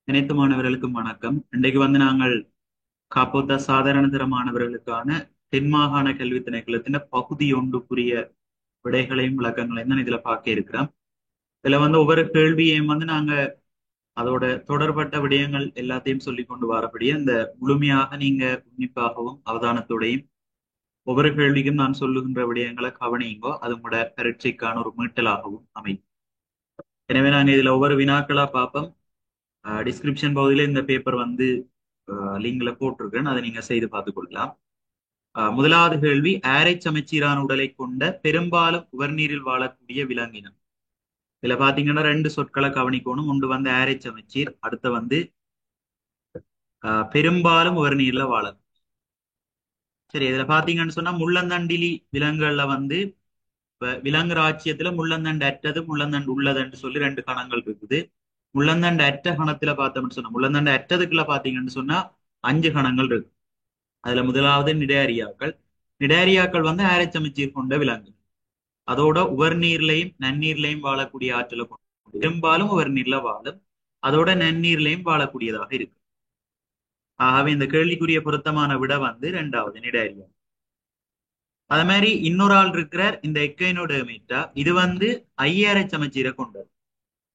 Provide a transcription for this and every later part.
அனைத்து மாணவர்களுக்கும் வணக்கம். இன்றைக்கு நாங்கள் காப்போத்த சாதாரண தர மாணவர்களுக்கான தென் மாகாண கல்வி திணைக்களத்தின் பகுதி ஒன்றுக்குரிய விடைகளையும் விளக்கங்களையும் தான் இதுல பார்க்க இருக்கிறோம். இதுல ஒவ்வொரு கேள்வியையும் நாங்க அதோட தொடர்பட்ட விடயங்கள் எல்லாத்தையும் சொல்லி கொண்டு வரபடியே அந்த முழுமையாக நீங்க உன்னிப்பாகவும் அவதானத்தோடையும் ஒவ்வொரு கேள்விக்கும் நான் சொல்லுகின்ற விடயங்களை கவனியுங்கோ. அது உங்களோட பரீட்சைக்கான ஒரு மீட்டலாகவும் அமையும். எனவே நாங்க இதுல ஒவ்வொரு வினாக்களா பார்ப்போம். டிஸ்கிரிப்ஷன் பகுதியில இந்த பேப்பர் லிங்க்ல போட்டிருக்கேன், அதை நீங்க செய்து பார்த்துக் கொள்ளலாம். முதலாவது கேள்வி, ஆரை சமச்சீரான உடலை கொண்ட பெரும்பாலும் உவர்நீரில் வாழக்கூடிய விலங்கினம். இதுல பாத்தீங்கன்னா ரெண்டு சொற்களை கவனிக்கணும். ஒன்று ஆரை சமச்சீர், அடுத்த பெரும்பாலும் உவர்நீர்ல வாழும். சரி, இதுல பாத்தீங்கன்னு சொன்னா முள்ளந்தண்டிலி விலங்குகள்ல விலங்கு ராஜ்யத்துல முள்ளந்தண்டு அற்றது முள்ளந்தண்டு உள்ளதுன்னு சொல்லி ரெண்டு கணங்கள் இருக்குது. முள்ளந்தண்டு அற்ற கணத்துல பார்த்தோம்னு சொன்னா முள்ளந்தண்டு அற்றதுக்குள்ள பாத்தீங்கன்னு சொன்னா 5 கணங்கள் இருக்கு. அதுல முதலாவது நிடாரியாக்கள். நிடாரியாக்கள் ஆரை சமச்சீர் கொண்ட விலங்கு. அதோட உவர்நீர்லையும் நன்னீர்லையும் வாழக்கூடிய ஆற்றலை கொண்டு பெரும்பாலும் உவர்நீர்ல வாழும். அதோட நன்னீர்லையும் வாழக்கூடியதாக இருக்கு. ஆகவே இந்த கேள்விக்குரிய பொருத்தமான விட ரெண்டாவது நிடாரியா. அது மாதிரி இன்னொரு ஆள் இருக்கிறார், இந்த எக்கைனோடர்மேட்டா. இது ஐயாரை சமச்சீரை கொண்டது.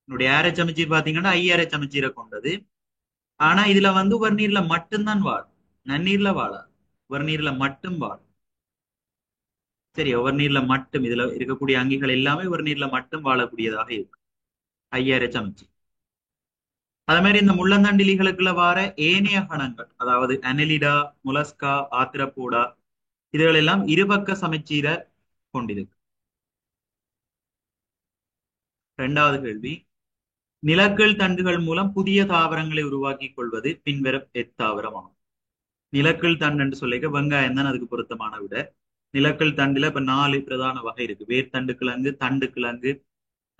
என்னுடைய ஆரை சமச்சீர் பாத்தீங்கன்னா ஐயாரை சமச்சீரை கொண்டது. ஆனா இதுல உவர்நீர்ல மட்டும்தான் வாழும், நன்னீர்ல வாழாது. உவர்நீர்ல மட்டும் வாழும். சரி, உவர்நீர்ல மட்டும் இதுல இருக்கக்கூடிய அங்கிகள் எல்லாமே உவர்நீர்ல மட்டும் வாழக்கூடியதாக இருக்கு, ஐயாரை சமச்சீர். அதே மாதிரி இந்த முள்ளந்தண்டிலிகளுக்குள்ள வார ஏனைய கணங்கள், அதாவது அனலிடா, முலஸ்கா, ஆத்திரப்பூடா, இதுகள் எல்லாம் இருபக்க சமச்சீரை கொண்டிருக்கு. இரண்டாவது கேள்வி, நிலக்கீழ் தண்டுகள் மூலம் புதிய தாவரங்களை உருவாக்கி கொள்வது பின்வரும் எத்தாவரமாகும். நிலக்கீழ் தண்டு என்று சொல்லிக்க வெங்காயம் தான் அதுக்கு பொருத்தமான விட. நிலக்கீழ் தண்டுல இப்ப 4 பிரதான வகை இருக்கு. வேர்த்தண்டு கிழங்கு, தண்டு கிழங்கு,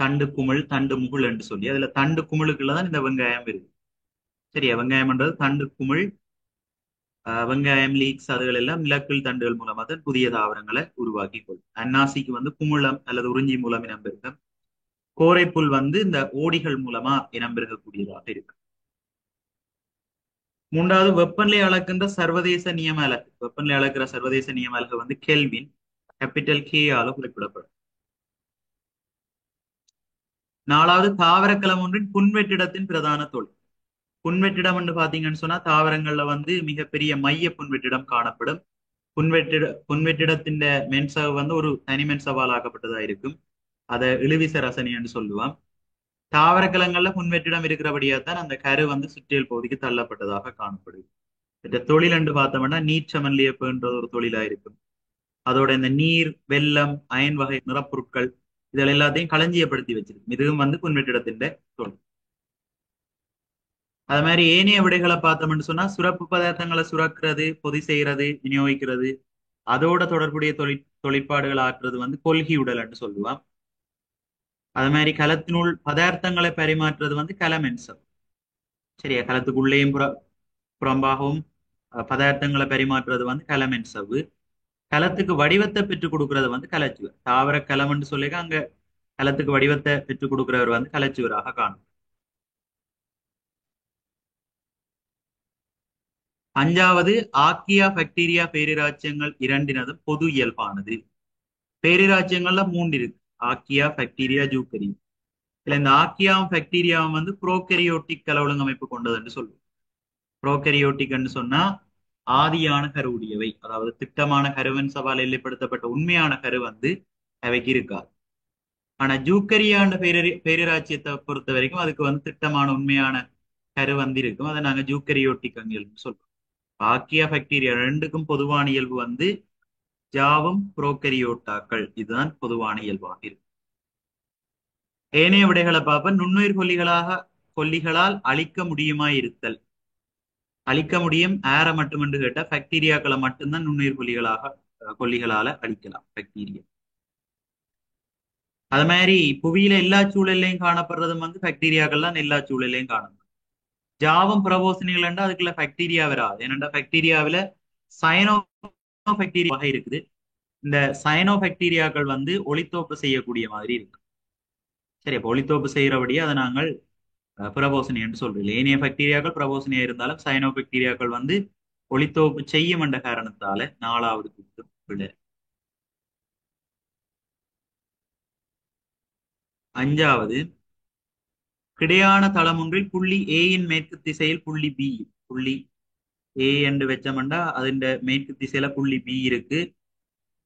தண்டு குமிழ், தண்டு முகுள் என்று சொல்லி. அதுல தண்டு குமிழுக்குள்ளதான் இந்த வெங்காயம் இருக்கு. சரியா, வெங்காயம்ன்றது தண்டு குமிழ், வெங்காயம், லீக்ஸ், அதுகள் எல்லாம் நிலக்கீழ் தண்டுகள் மூலமா தான் புதிய தாவரங்களை உருவாக்கி கொள்ளும். அன்னாசிக்கு குமிழம் அல்லது உறிஞ்சி மூலம் இனம்பெருக்கம். கோரைப்புல் இந்த ஓடிகள் மூலமா இனம்பெருக்கக்கூடியதாக இருக்கு. மூன்றாவது, வெப்பநிலை அளக்கின்ற சர்வதேச நியம அலகு. வெப்பநிலை அளக்கிற சர்வதேச நியம அலகு கெல்வின், கேபிட்டல் கே ஆல குறிப்பிடப்படும். நாலாவது, தாவரக்கலம் ஒன்றின் புன்வெற்றிடத்தின் பிரதான தொழில். புன்வெற்றிடம் என்று பாத்தீங்கன்னு சொன்னா தாவரங்கள்ல மிகப்பெரிய மைய புன்வெற்றிடம் காணப்படும். புன்வெற்றிடத்தின் மென்சவ் ஒரு தனி மென்சவால் ஆக்கப்பட்டதா இருக்கும். அதை இழுவிச ரசனி என்று சொல்லுவான். தாவரக்கலங்கள்ல புன்வெற்றிடம் இருக்கிறபடியாத்தான் அந்த கரு சுற்றியல் பகுதிக்கு தள்ளப்பட்டதாக காணப்படுது. இந்த தொழில் என்று பார்த்தோம்னா நீர் சமன்லியப்புன்ற ஒரு தொழிலா இருக்கும். அதோட இந்த நீர், வெள்ளம், அயன் வகை நிறப்பொருட்கள் இதில் எல்லாத்தையும் களஞ்சியப்படுத்தி வச்சிருக்கு. இதுவும் புன்வெற்றிடத்தின் தொழில். அது மாதிரி ஏனைய விடைகளை பார்த்தோம்னு சொன்னா சுரப்பு பதார்த்தங்களை சுரக்கிறது, பொதி செய்யறது, விநியோகிக்கிறது, அதோட தொடர்புடைய தொழிற்பாடுகள் ஆற்றுறது கொள்கை உடல் என்று சொல்லுவான். அது மாதிரி கலத்தினுள் பதார்த்தங்களை பரிமாற்றுறது கலமென்சம். சரியா, கலத்துக்குள்ளேயும் புறம்பாகவும் பதார்த்தங்களை பரிமாற்றுறது கலமென்சவு. கலத்துக்கு வடிவத்தை பெற்றுக் கொடுக்கறது கலச்சுவர். தாவர கலம் என்று சொல்லி அங்க கலத்துக்கு வடிவத்தை பெற்றுக் கொடுக்கிறவர் கலச்சுவராக காணும். அஞ்சாவது, ஆக்கியா பாக்டீரியா பேரிராச்சியங்கள் இரண்டினதும் பொது இயல்பானது. பேரிராச்சியங்கள்ல 3 இருக்கு, ஆக்கியா, பாக்டீரியா, ஜூக்கரியம். இல்ல இந்த ஆக்கியாவும் பாக்டீரியாவும் புரோகரியோட்டிக் கல ஒழுங்கமைப்பு கொண்டது என்று சொல்லுவோம். புரோகரியோட்டிக் என்று சொன்னா ஆதியான கரு உடையவை, அதாவது திட்டமான கருவன் சவால் எல்லைப்படுத்தப்பட்ட உண்மையான கரு அவைக்கு இருக்காது. ஆனா ஜூக்கரியாண்ட பேரிராச்சியத்தை பொறுத்த வரைக்கும் அதுக்கு திட்டமான உண்மையான கரு இருக்கும். அதை நாங்க ஜூக்கரியோட்டிக் அங்கியல்னு சொல்றோம். ஆக்கியா பாக்டீரியா ரெண்டுக்கும் பொதுவான இயல்பு ஜாவும் புரோகரியோட்டாக்கள், இதுதான் பொதுவான இயல்பாக இருக்கு. ஏனைய விடைகளை பார்ப்ப, நுண்ணுயிர் கொல்லிகளால் அழிக்க முடியுமா இருத்தல். அழிக்க முடியும். ஏற மட்டும் என்று கேட்டா பாக்டீரியாக்களை மட்டும்தான் நுண்ணுயிர் கொல்லிகளால அழிக்கலாம் பாக்டீரியா. அது மாதிரி புவியில எல்லா சூழலையும் காணப்படுறதும் பாக்டீரியாக்கள் தான் எல்லா சூழலையும் காணப்படும். ஜாவும் பிரபோசனிகள் என்றா அதுக்குள்ள பாக்டீரியா வராது. ஏனென்றா பாக்டீரியாவில சயனோ பாக்டீரியா வகை இருக்குது. இந்த சயனோ பாக்டீரியாக்கள் ஒளித்தோப்பு செய்யக்கூடிய மாதிரி இருக்கு. சரி, அப்ப ஒளித்தோப்பு செய்யறபடியே அதை நாங்கள் பிரபோசனி என்று சொல்றேன். ஏனைய பாக்டீரியாக்கள் பிரபோசனியா இருந்தாலும் சயனோபாக்டீரியாக்கள் வந்து ஒளித்தோப்பு செய்யும் என்ற காரணத்தால நாலாவது கூற்று விட. அஞ்சாவது, கிடையான தளம் ஒன்றில் புள்ளி ஏயின் மேற்கு திசையில் புள்ளி பி, புள்ளி ஏ என்று வச்சோம்னா அதிண்ட மேற்கு திசையில புள்ளி பி இருக்கு.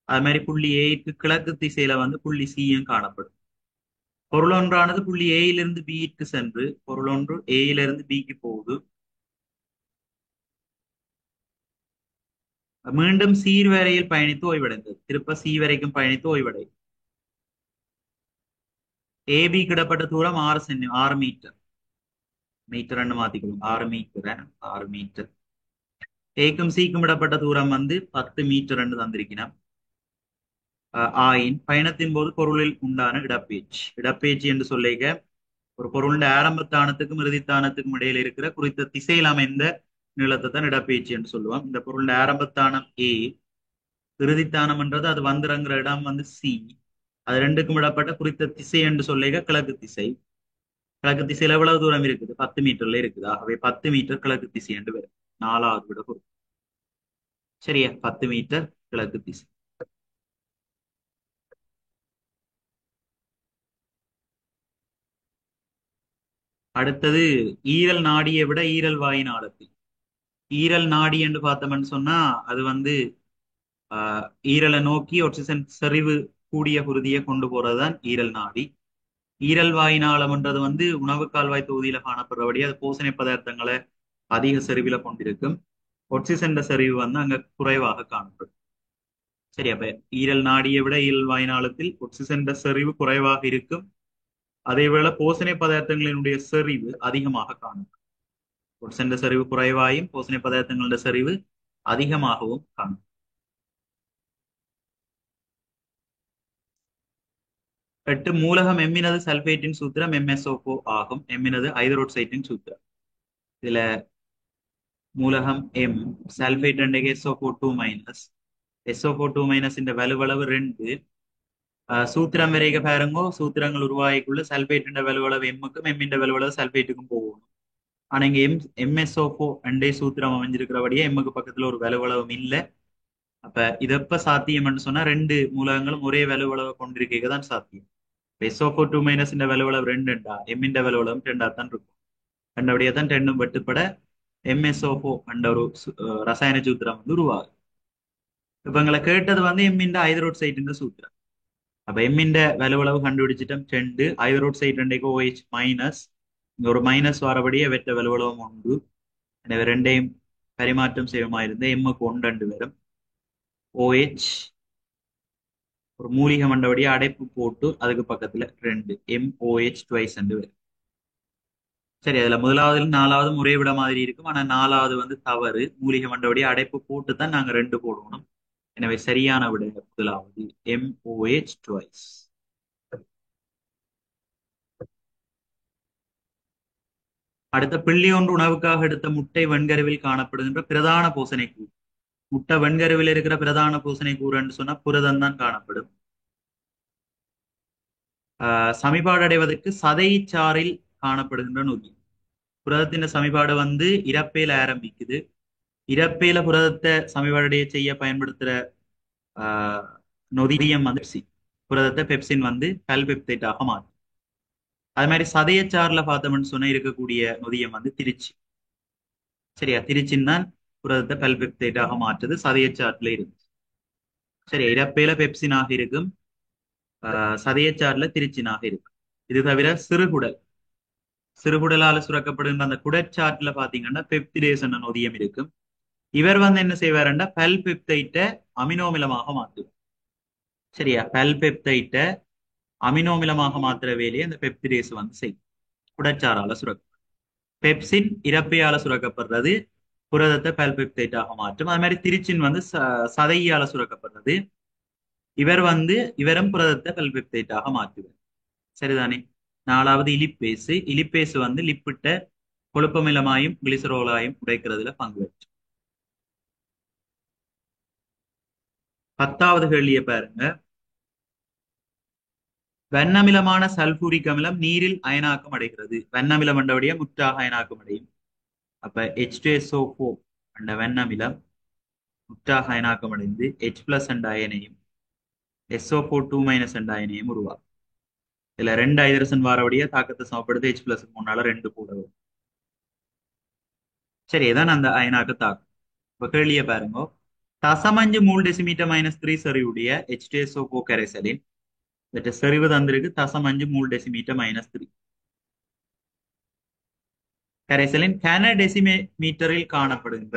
அது மாதிரி புள்ளி ஏக்கு கிழக்கு திசையில வந்து புள்ளி சியும் காணப்படும். பொருள் ஒன்றானது புள்ளி ஏயிலிருந்து பிக்கு சென்று பொருள் ஒன்று ஏயிலிருந்து பிக்கு போகுது. மீண்டும் சீர் வரையில் பயணித்து ஓய்வடைந்தது. திருப்ப சி வரைக்கும் பயணித்து ஓய்வடை. ஏபி கிடப்பட்ட தூரம் 6 மீட்டர் மாத்திக்கணும். 6 மீட்டர் 6 மீட்டர். ஏக்கும் சிக்கும் இடப்பட்ட தூரம் வந்து 10 மீட்டர் தந்திருக்கிறோம். ஆயின் பயணத்தின் போது பொருளில் உண்டான இடப்பெயர்ச்சி. இடப்பெயர்ச்சி என்று சொல்லிக்க ஒரு பொருளுடைய ஆரம்பத்தானத்துக்கும் இறுதித்தானத்துக்கும் இடையில இருக்கிற குறித்த திசையில் அமைந்த நீளத்தை தான் இடப்பெயர்ச்சி என்று சொல்லுவோம். இந்த பொருளுடைய ஆரம்பத்தானம் ஏ, இறுதித்தானம் என்றது அது வந்திறங்குற இடம் வந்து சி. அது ரெண்டுக்கும் இடப்பட்ட குறித்த திசை என்று சொல்லிக்க கிழக்கு திசை. கிழக்கு திசையில எவ்வளவு தூரம் இருக்குது? 10 மீட்டர்ல இருக்குது. ஆகவே 10 மீட்டர் கிழக்கு திசை என்று வரும். நாலாவது விட பொருள். சரியா? 10 மீட்டர் கிழக்கு திசை. அடுத்தது, ஈரல் நாடியை விட ஈரல் வாயின் ஆழத்தில். ஈரல் நாடி என்று பார்த்தோம்னு சொன்னா அது வந்து ஈரலை நோக்கி ஆக்சிஜன் செறிவு கூடிய குருதியை கொண்டு போறதுதான் ஈரல் நாடி. ஈரல் வாயின் ஆழம்ன்றது வந்து உணவு கால்வாய் தொகுதியில காணப்படுறபடி அது போசணை பதார்த்தங்களை அதிக செறிவுல கொண்டிருக்கும். ஆக்சிஜன் செறிவு வந்து அங்க குறைவாக காணப்படும். சரி, அப்ப ஈரல் நாடியை விட ஈரல் வாயின் ஆழத்தில் ஆக்சிஜன் செறிவு குறைவாக இருக்கும். அதேவேளை போசணை பதார்த்தங்களினுடைய செறிவு அதிகமாக காணப்படும். ஆக்சிஜன் செறிவு குறைவாயும் போசணை பதார்த்தங்களுடைய செறிவு அதிகமாகவும் காணும். 8, மூலகம் எம்மினது சல்பேட்டின் சூத்திரம் MsO4 ஆகும். எம்மினது ஐதரோட்சைட்டின் சூத்திரம். இதுல மூலகம் எம், சல்பேட் SO4 2 SO4 2 இந்த வலுவளவு 2. சூத்திரம் வரைக பாருங்கோ. சூத்திரங்கள் உருவாகிக்குள்ள சல்பேட் வலுவளவு எம்முக்கும் எம்மின் வலுவளவு சல்பேட்டுக்கும் போகணும். ஆனா இங்க MsO4 சூத்திரம் அமைஞ்சிருக்கிறபடியே எம்முக்கு பக்கத்துல ஒரு வலுவளவும் இல்லை. அப்ப இது எப்ப சாத்தியம்னு சொன்னா ரெண்டு மூலகங்களும் ஒரே வலுவளவை கொண்டிருக்க தான் சாத்தியம். SO4 2 இந்த வலுவளவு 2 எம்மின் வலுவளவும் 2 தான் இருக்கும். கண்டபடியே தான் 2 வெட்டுப்பட MsO4 என்ற ஒரு ரசாயன சூத்திரம் வந்து உருவாகும். இப்ப எங்களை கேட்டது வந்து எம்மின் ஐதரோட்சைட்டின் சூத்திரம். அப்ப எம்மின் வலுவளவு கண்டுபிடிச்சிட்டோம் 2. ஐதரோட்சைட் OH மைனஸ், இங்க ஒரு மைனஸ் வரபடியே வெட்ட வலுவளவும் 1. எனவே ரெண்டையும் பரிமாற்றம் செய்யுமா இருந்து எம்முக்கு 1 வரும். OH ஒரு மூலிகை மண்டபடியே அடைப்பு போட்டு அதுக்கு பக்கத்துல 2 MOH ட்வைஸ் வரும். சரி, அதுல முதலாவதுல 4வது முறை விட மாதிரி இருக்கும். ஆனா 4வது வந்து தவறு. மூலிகை மண்டபடியே அடைப்பு போட்டு தான் நாங்க 2 போடணும். எனவே சரியான விட முதலாவது MOH ட்வைஸ். அடுத்த, பிள்ளை ஒன்று உணவுக்காக எடுத்த முட்டை வெண்கருவில் காணப்படுகின்ற பிரதான பூசணை கூறு. முட்டை வெண்கருவில் இருக்கிற பிரதான பூசணை கூறுன்னு சொன்னா புரதம் தான் காணப்படும். சமிபாடு அடைவதற்கு சதைச்சாறில் காணப்படுகின்ற நொதி. புரதத்தின் சமிபாடு வந்து இறப்பையில ஆரம்பிக்குது. இறப்பையில புரதத்தை சமிபாடைய செய்ய பயன்படுத்துற நொதியம் வந்து புரதத்தை பெப்சின் வந்து பல்பெப்டைட்டாக மாற்றும். அது மாதிரி சதையச்சாறுல பார்த்தோம்னு சொன்னா இருக்கக்கூடிய நொதியம் வந்து திருச்சி. சரியா? திருச்சின் தான் புரதத்தை பல்பெப்டைட்டாக மாற்றுது. சதையச்சாறுல இருக்கு. சரியா? இறப்பையில பெப்சினாக இருக்கும். சதையச்சாறுல திருச்சினாக இருக்கும். இது தவிர சிறுகுடலால சுரக்கப்படுகின்ற அந்த குடற்சாட்டுல பாத்தீங்கன்னா பெப்டிடேஸ் என்ற நொதியம் இருக்கும். இவர் வந்து என்ன செய்வாருன்னா பல்பெப்டைட்டை அமினோமிலமாக மாற்றுவார். சரியா? பல்பெப்டைட்டை அமினோமிலமாக மாத்துற வேலையை அந்த பெப்டிடேஸ் வந்து செய்யும். குடச்சாரால சுரக்கும். பெப்சின் இறப்பையால சுரக்கப்படுறது புரதத்தை பல்பெப்டைட்டாக மாற்றும். அது மாதிரி திருச்சின் வந்து சதையால சுரக்கப்படுறது. இவரும் புரதத்தை பல்பெப்டைட்டாக மாற்றுவார். சரிதானே? 4வது இலிப்பேசு வந்து லிப்பிட்ட கொழுப்பமிலமாயும் கிளிசரோலாயும் உடைக்கிறதுல பங்கு பெற்று. 10வது கேள்வியை பாருங்க. வெண்ணமிலமான சல்பூரிக் அமிலம் நீரில் அயனாக்கம் அடைகிறது. வெண்ணமிலம் என்றபடியே முற்றாக அயனாக்கம் அடையும். அப்ப H2SO4 என்ற வெண்ணமிலம் முற்றாக அயனாக்கம் அடைந்து H+ என்ற அயனையும் SO4 2- என்ற அயனையும் உருவாகும். இதுல 2 ஹைட்ரஜன் வாரவழியா தாக்கத்தை சமப்படுத்த H+ முன்னால 2 கூட வரும். சரி, இதான் அந்த அயனாக்க தாக்கம். இப்ப கேள்வியை பாருங்க. தசமஞ்சு மூல் டெசிமீட்டர் -3 செறிவுடைய H2SO4 கரைசலின் செறிவு தந்திருக்கு தசமஞ்சு மூல் டெசிமீட்டர் -3. கரைசலின் கன டெசிமீட்டரில் காணப்படுகின்ற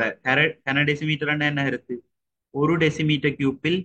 கன டெசிமீட்டர் என்ன இருக்கு? ஒரு டெசிமீட்டர் கியூப்பில்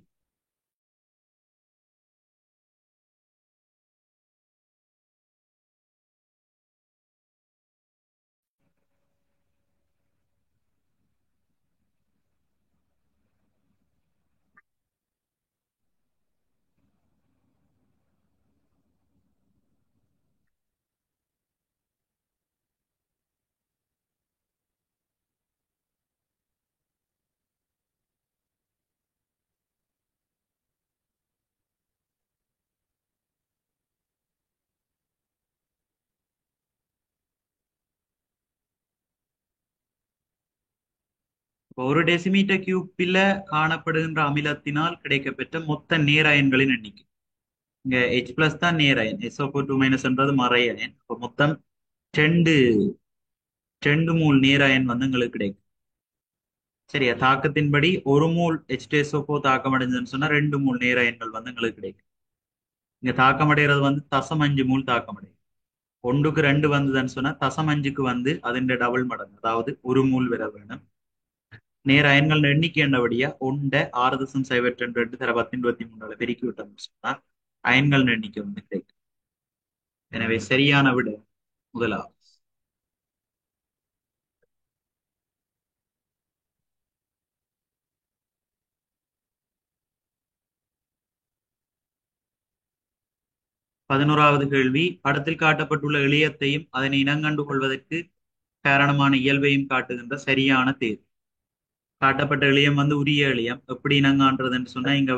ஒரு டெசிமீட்டர் கியூப்பில் காணப்படுகின்ற அமிலத்தினால் கிடைக்கப்பெற்ற மொத்த நேர் அயன்களின் எண்ணிக்கை. இங்க H+ தான் நேர் அயன், SO4 2- மறை அயன். இப்போ மொத்தம் 2 மூல் நேர் அயன் எங்களுக்கு கிடைக்கும். சரியா, தாக்கத்தின்படி ஒரு மூல் H2SO4 தாக்கம் அடைஞ்சதுன்னு சொன்னா 2 மூல் நேர் அயன்கள் எங்களுக்கு கிடைக்கும். இங்க தாக்கம் அடைகிறது தசமஞ்சு மூல் தாக்கம் அடையும். 1க்கு 2 வந்ததுன்னு சொன்னா தசமஞ்சுக்கு அதன் டபுள் மடங்கு, அதாவது ஒரு மூல் வர வேணும். நேர அயன்கள் எண்ணிக்கை என்னபடியா 1 6.02 தர 1023 பெருக்கி விட்டோம்னு சொன்னா அயன்கள் எண்ணிக்கை கிடைக்கும். எனவே சரியான விட முதலாவது. பதினோராவது கேள்வி. படத்தில் காட்டப்பட்டுள்ள இழையத்தையும் அதனை இனங்கண்டு கொள்வதற்கு காரணமான இயல்பையும் காட்டுகின்ற சரியான தேர்வு. காட்டப்பட்ட இழையம் உரிய இழையம். எப்படி இனங்காண்றதுன்னு சொன்னா இங்க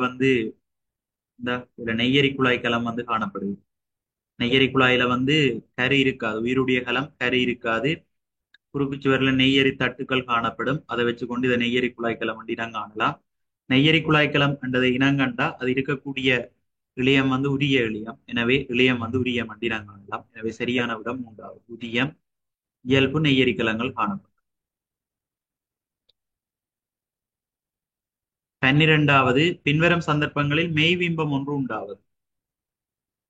இந்த இதுல நெய்யரி குழாய் கலம் காணப்படுது. நெய்யரி குழாயில கரு இருக்காது, உயிருடைய கலம் கரு இருக்காது. குறுக்கு சுவர்ல நெய்யரி தட்டுக்கள் காணப்படும். அதை வச்சுக்கொண்டு இதை நெய்யரி குழாய்க்கலம் இனங்காணலாம். நெய்யரி குழாய்க்கலம் என்றதை இனங்கண்டா அது இருக்கக்கூடிய இழையம் உரிய இழையம். எனவே இழையம் உரியம் இனங்காணலாம். எனவே சரியான விடம் 3வது, உரியம் இயல்பு நெய்யரி கலங்கள் காணப்படும். 12வது, பின்வரும் சந்தர்ப்பங்களில் மெய்விம்பம் ஒன்று உண்டாவது.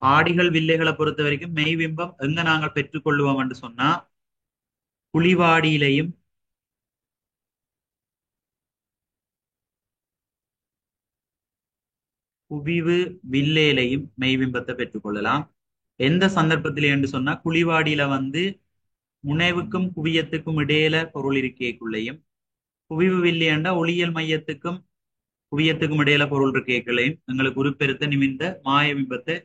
ஆடிகள் வில்லைகளை பொறுத்த வரைக்கும் மெய்விம்பம் எங்க நாங்கள் பெற்றுக்கொள்வோம் என்று சொன்னா குழிவாடியிலையும் குவிவு வில்லேலையும் மெய்பிம்பத்தை பெற்றுக்கொள்ளலாம். எந்த சந்தர்ப்பத்திலே என்று சொன்னா குழிவாடியில முனைவுக்கும் குவியத்துக்கும் இடையில பொருள் இருக்கைக்குள்ளையும், குவிவு வில்லையண்டா ஒளியியல் மையத்துக்கும் குவியத்துக்கும் இடையில பொருள் இருக்கைகளையும் எங்களுக்கு உருப்பெருத்த நிமிந்த மாய பிம்பத்தை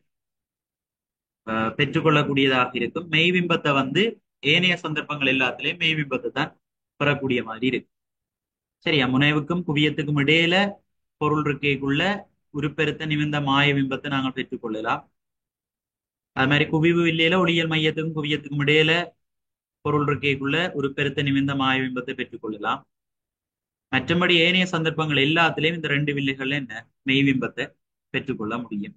பெற்றுக்கொள்ளக்கூடியதாக இருக்கும். மெய்பிம்பத்தை ஏனைய சந்தர்ப்பங்கள் எல்லாத்திலையும் மெய்பிம்பத்தை தான் பெறக்கூடிய மாதிரி இருக்கு. சரியா, முனைவுக்கும் குவியத்துக்கும் இடையில பொருள் இருக்கைக்குள்ள உருப்பெருத்த நிமிந்த மாய பிம்பத்தை நாங்கள் பெற்றுக்கொள்ளலாம். அது மாதிரி குவிவு வில்லையில ஒளியியல் மையத்துக்கும் குவியத்துக்கும் இடையில பொருள் இருக்கைக்குள்ள உருப்பெருத்த நிமிந்த மாய பிம்பத்தை பெற்றுக்கொள்ளலாம். மற்றபடி ஏனைய சந்தர்ப்பங்கள் எல்லாத்திலையும் இந்த 2 வில்லைகள்ல என்ன மெய்பிம்பத்தை பெற்றுக்கொள்ள முடியும்.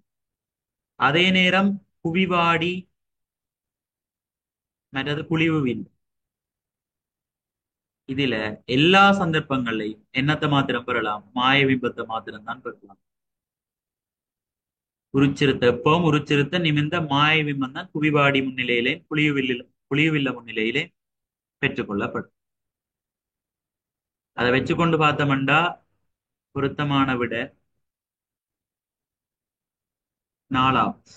அதே நேரம் குவிவாடி மற்றது குழிவு வில், இதுல எல்லா சந்தர்ப்பங்கள்லையும் என்னத்தை மாத்திரம் பெறலாம்? மாய பிம்பத்தை மாத்திரம் தான் பெறலாம். எப்பவும் உருச்சிருத்த நிமிந்த மாய பிம்பம் தான் குவிவாடி முன்னிலையிலே குழிவுவில்ல முன்னிலையிலே பெற்றுக்கொள்ளப்படும். அதை வச்சுக்கொண்டு பார்த்தோம்டா பொருத்தமான விட 4வது.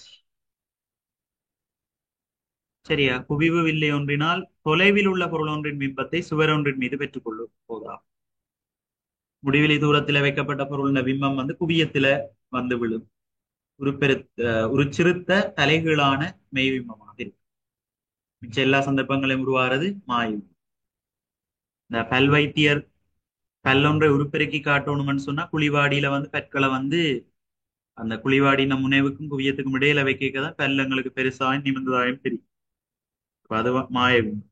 சரியா, குவிவு வில்லை ஒன்றினால் தொலைவில் உள்ள பொருள் ஒன்றின் பிம்பத்தை சுவர் ஒன்றின் மீது பெற்றுக்கொள்ளும் போதா. முடிவெளி தூரத்துல வைக்கப்பட்ட பொருள் பிம்பம் குவியத்துல விழும். ஒரு சிறுத்த தலைகீழான மெய்பிம்பமாக இருக்கு. மிச்ச எல்லா சந்தர்ப்பங்களையும் உருவாகிறது மாயும். இந்த பல்வைத்தியர் கல்லொன்றை உருப்பெருக்கி காட்டணும்னு சொன்னா குழிவாடியில பற்களை அந்த குழிவாடின முனைவுக்கும் குவியத்துக்கும் இடையில வைக்க தான் கல்லங்களுக்கு பெருசாயும் நிமிர்ந்ததாயும் தெரியும். அப்ப அது மாயவியம்.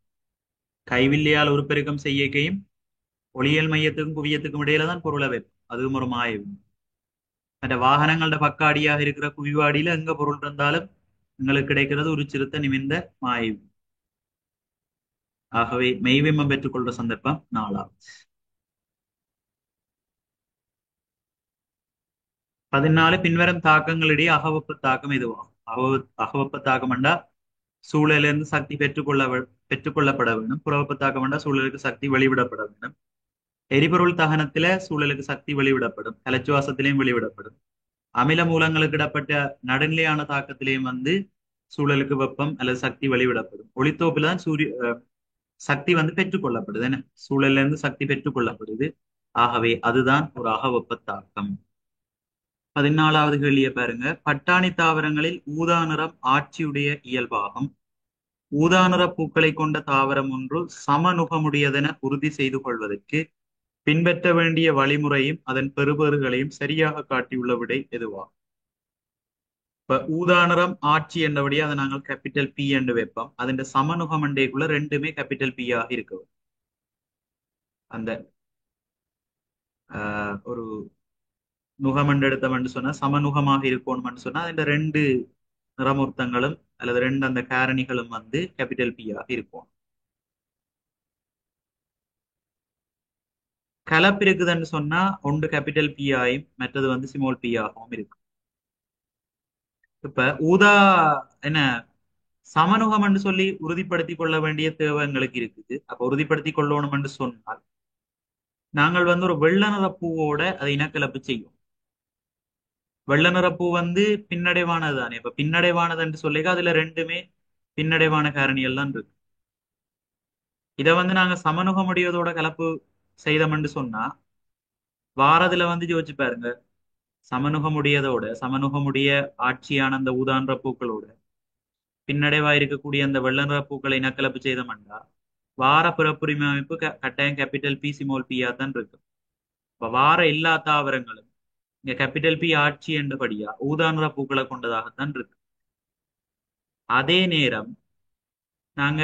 கைவில்லையால் உருப்பெருக்கம் செய்யக்கையும் ஒளியியல் மையத்துக்கும் குவியத்துக்கும் இடையில தான் பொருளை வைப்போம். அதுவும் ஒரு மாயவியம். மற்ற வாகனங்களோட பக்காடியாக இருக்கிற குவிவாடியில எங்க பொருள் இருந்தாலும் எங்களுக்கு கிடைக்கிறது ஒரு சிறுத்த நிமிர்ந்த மாயவியம். ஆகவே மெய்விமம் பெற்றுக்கொள்ற சந்தர்ப்பம் 4. 14 பின்வரும் தாக்கங்களிடையே அகவெப்ப தாக்கம் எதுவாகும்? அகவெப்ப தாக்கம் என்றா சூழலிருந்து சக்தி பெற்றுக்கொள்ளப்பட வேண்டும். புறவெப்ப தாக்கம் என்றா சூழலுக்கு சக்தி வெளிவிடப்பட வேண்டும். எரிபொருள் தகனத்தில சூழலுக்கு சக்தி வெளிவிடப்படும். கலச்சுவாசத்திலையும் வெளிவிடப்படும். அமில மூலங்களுக்கு இடப்பட்ட நடுநிலையான தாக்கத்திலையும் சூழலுக்கு வெப்பம் அல்லது சக்தி வெளிவிடப்படும். ஒளித்தோப்பில தான் சக்தி பெற்றுக்கொள்ளப்படுது. என்ன சூழல்ல இருந்து சக்தி பெற்றுக்கொள்ளப்படுது. ஆகவே அதுதான் ஒரு அகவெப்ப தாக்கம். 14வது கேள்வியை பாருங்க. பட்டாணி தாவரங்களில் ஊதா நிறம் ஆட்சியுடைய இயல்பாகும். ஊதா நிற பூக்களை கொண்ட தாவரம் ஒன்று சமநுகமுடையதென உறுதி செய்து கொள்வதற்கு பின்பற்ற வேண்டிய வழிமுறையும் அதன் பெறுபேறுகளையும் சரியாக காட்டியுள்ள விடை எதுவாகும்? இப்ப ஊதா நிறம் ஆட்சி என்றபடியே அதை நாங்கள் கேபிட்டல் பி என்று வைப்போம். அதன் சமநுகம் அண்டைக்குள்ள ரெண்டுமே கேபிட்டல் பி ஆக இருக்கு. அந்த ஒரு நுகமண்டு எடுத்தோம்னு சொன்னா சமநுகமாக இருக்கணும்னு சொன்னா அந்த ரெண்டு நிறமூர்த்தங்களும் அல்லது ரெண்டு அந்த காரணிகளும் கேபிட்டல் பி ஆக இருக்கும். கலப்பு இருக்குதுன்னு சொன்னா ஒன்று கேபிட்டல் பி ஆயும் மற்றது ஸ்மால் பி ஆகவும் இருக்கு. இப்ப ஊதா என்ன சமநுகம்னு சொல்லி உறுதிப்படுத்தி கொள்ள வேண்டிய தேவை எங்களுக்கு இருக்குது. அப்ப உறுதிப்படுத்தி கொள்ளணும்னு சொன்னால் நாங்கள் ஒரு வெள்ள நிற பூவோட அதை இனக்கலப்பு செய்யும். வெள்ள நிற பூ பின்னடைவானது தானே. இப்ப பின்னடைவானதுன்னு சொல்லிக்க அதுல ரெண்டுமே பின்னடைவான காரணிகள் தான் இருக்கு. இதை நாங்க சமநுகமுடையதோட கலப்பு செய்தோம்னு சொன்னா வாரதுல யோசிச்சு பாருங்க. சமநுகமுடைய ஆட்சியான அந்த ஊதான்ற பூக்களோட பின்னடைவா இருக்கக்கூடிய அந்த வெள்ள நிற பூக்களை இனக்கலப்பு செய்தோம்னா வார பிறப்புரிமை அமைப்பு கட்டாயம் கேபிட்டல் பி ஸ்மால் பியா தான் இருக்கு. இப்ப வார எல்லா தாவரங்களும் இங்க கேபிட்டல் பி ஆட்சி என்றபடியா ஊதா நிற பூக்களை கொண்டதாகத்தான் இருக்கு. அதே நேரம் நாங்க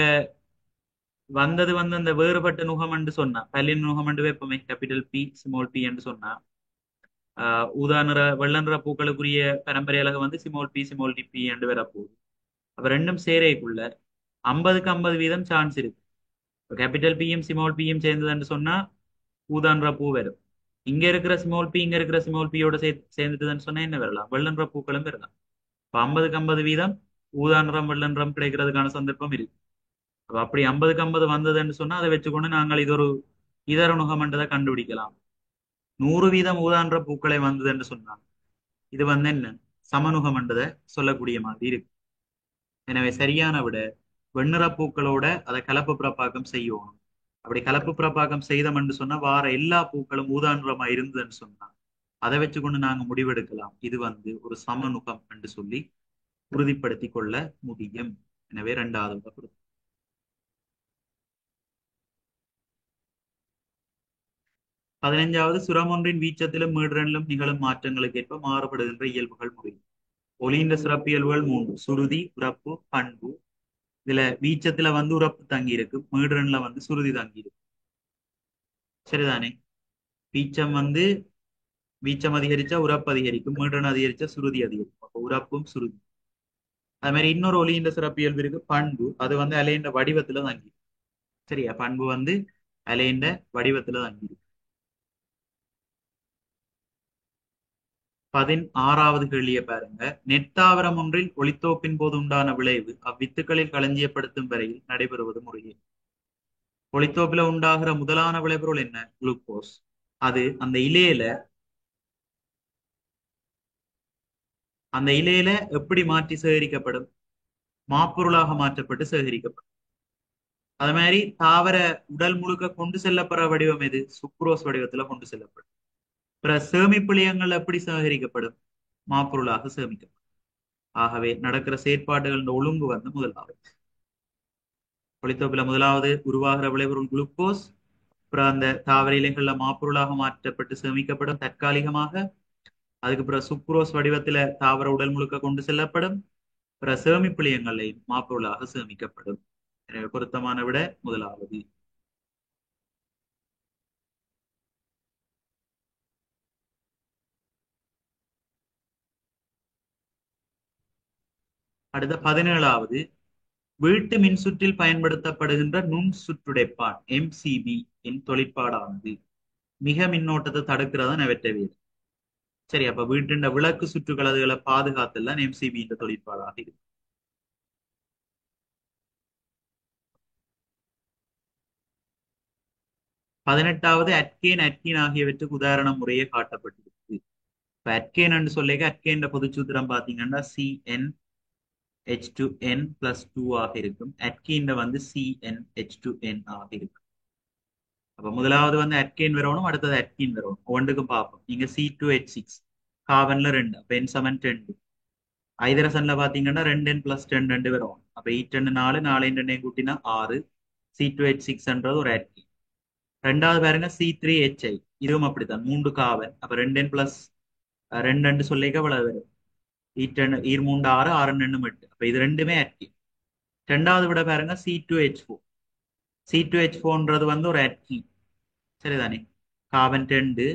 அந்த வேறுபட்ட நுகம் என்று சொன்னா பல்லின் நுகம் என்று வைப்போமே கேபிட்டல் பி ஸ்மால் பி என்று சொன்னா ஊதா நிற வெள்ள நிற பூக்களுக்குரிய பரம்பரை அலகு ஸ்மால் டி பி என்று வரப்போகுது. அப்ப ரெண்டும் சேரைக்குள்ள 50க்கு 50% சான்ஸ் இருக்கு. கேபிட்டல் பியும் ஸ்மால் பியும் சேர்ந்ததுன்னு சொன்னா ஊதான்ற பூ வரும். இங்க இருக்கிற ஸ்மால் பி இங்க இருக்கிற ஸ்மால் பியோட சேர்ந்துட்டுதுன்னு சொன்னா என்ன வரலாம்? வெள்ளன்ற பூக்களும் வரலாம். இப்ப 50க்கு 50% ஊதா நிறம் வெள்ள நிறம் கிடைக்கிறதுக்கான சந்தர்ப்பம் இருக்கு. அப்ப அப்படி 50க்கு 50 வந்ததுன்னு சொன்னா அதை வச்சுக்கொண்டு நாங்கள் இது ஒரு இதர நுகமன்றதை கண்டுபிடிக்கலாம். 100% ஊதான்ற பூக்களை வந்ததுன்னு சொன்னா இது என்ன சமநுகமன்றதை சொல்லக்கூடிய மாதிரி இருக்கு. எனவே சரியான விட வெண்ணிற பூக்களோட அதை கலப்பு பிறப்பாக்கம் செய்யணும். அப்படி கலப்பு பிறப்பாக்கம் செய்தோம்னு சொன்னா வார எல்லா பூக்களும் ஊதான்றமா இருந்ததுன்னு சொன்னா அதை வச்சுக்கொண்டு நாங்க முடிவெடுக்கலாம். இது ஒரு சமநுகம் என்று சொல்லி உறுதிப்படுத்தி கொள்ள முடியும். எனவே 2வது 15வது சுரமொன்றின் வீச்சத்திலும் மீடுரனிலும் நிகழும் மாற்றங்களுக்கு ஏற்ப மாறுபடுகின்ற இயல்புகள் முடியும். ஒளியின் சிறப்பியல்புகள் 3: சுருதி, உரப்பு, பண்பு. இதுல வீச்சத்துல உரப்பு தங்கி இருக்கு, மீடுரன்ல சுருதி தங்கி இருக்கு. சரிதானே? வீச்சம் வீச்சம் அதிகரிச்சா உரப்பு அதிகரிக்கும், மீடுரன் அதிகரிச்சா சுருதி அதிகரிக்கும். அப்போ உரப்பும் சுருதி. அது மாதிரி இன்னொரு ஒளியின் சிறப்பியல்பு இருக்கு பண்பு. அது அலையின் வடிவத்துல தங்கி. சரியா? பண்பு அலையின் வடிவத்துல தங்கி இருக்கு. 16வது கேள்வியை பாருங்க. நெட்டாவரம் ஒன்றில் ஒளித்தோப்பின் போது உண்டான விளைவு அவ்வித்துக்களில் களஞ்சியப்படுத்தும் வரையில் நடைபெறுவது முறையே. ஒளித்தோப்பில உண்டாகிற முதலான விளைபொருள் என்ன? குளுக்கோஸ். அது அந்த இலையில எப்படி மாற்றி சேகரிக்கப்படும்? மாப்பொருளாக மாற்றப்பட்டு சேகரிக்கப்படும். அது மாதிரி தாவர உடல் முழுக்க கொண்டு செல்லப்படுற வடிவம் எது? சுக்ரோஸ் வடிவத்துல கொண்டு செல்லப்படும். சேமிப்பிழையங்கள் எப்படி சேகரிக்கப்படும்? மாப்பொருளாக சேமிக்கப்படும். ஆகவே நடக்கிற செயற்பாடுகள் ஒழுங்கு முதலாவது. ஒளித்தோப்பில முதலாவது உருவாகிற விளைபொருள் குளுக்கோஸ். அப்புறம் அந்த தாவர இலைகள்ல மாப்பொருளாக மாற்றப்பட்டு சேமிக்கப்படும் தற்காலிகமாக. அதுக்கு பிறகு சுக்ரோஸ் வடிவத்துல தாவர உடல் முழுக்க கொண்டு செல்லப்படும். பிற சேமிப்பிழையங்களையும் மாப்பொருளாக சேமிக்கப்படும். எனவே பொருத்தமான விட முதலாவது. அடுத்த 17வது, வீட்டு மின்சுற்றில் பயன்படுத்தப்படுகின்ற நுண் சுற்றுடைப்பான் MCB இன் தொழிற்பாடானது மிக மின்னோட்டத்தை தடுக்கிறதா நவற்றவியல். சரி, அப்ப வீட்டின் விளக்கு சுற்றுகள் அதுகளை பாதுகாத்தல் MCB என்ற தொழிற்பாடாக இருக்கு. 18வது, அட்கேன் ஆகியவற்றுக்கு உதாரண முறையே காட்டப்பட்டிருக்கு. இப்ப அட்கேன் சொல்லிக்க அட்கேன் பொதுச்சூத்திரம் பாத்தீங்கன்னா CnH2n+2 ஆக இருக்கும். அட்கீன் வந்து CnH2n ஆக இருக்கும். அப்ப முதலாவது வந்து அட்கேன் வரணும், அடுத்தது அட்கீன் வரணும். ஒன்றுக்கும் பார்ப்போம். இங்க C2H6 கார்பன்ல 2, அப்ப N7 ஐதரசன்ல பாத்தீங்கன்னா 2n+10 2 வரும். அப்ப 8 4 4 2 கூட்டினா 6. C2H6 ஒரு அட்கீன். ரெண்டாவது பாருங்க C3H8, இதுவும் அப்படித்தான் 3 கார்பன். அப்ப 2n+2 சொல்லிக்க அவ்வளவு வரும். ஈர் 3 6 6 2 8. அப்ப இது ரெண்டுமே அட்கீன். ரெண்டாவது விட பாருங்க C2H4. C2H4 வந்து ஒரு அட்கீன். சரிதானே? கார்பன் 2,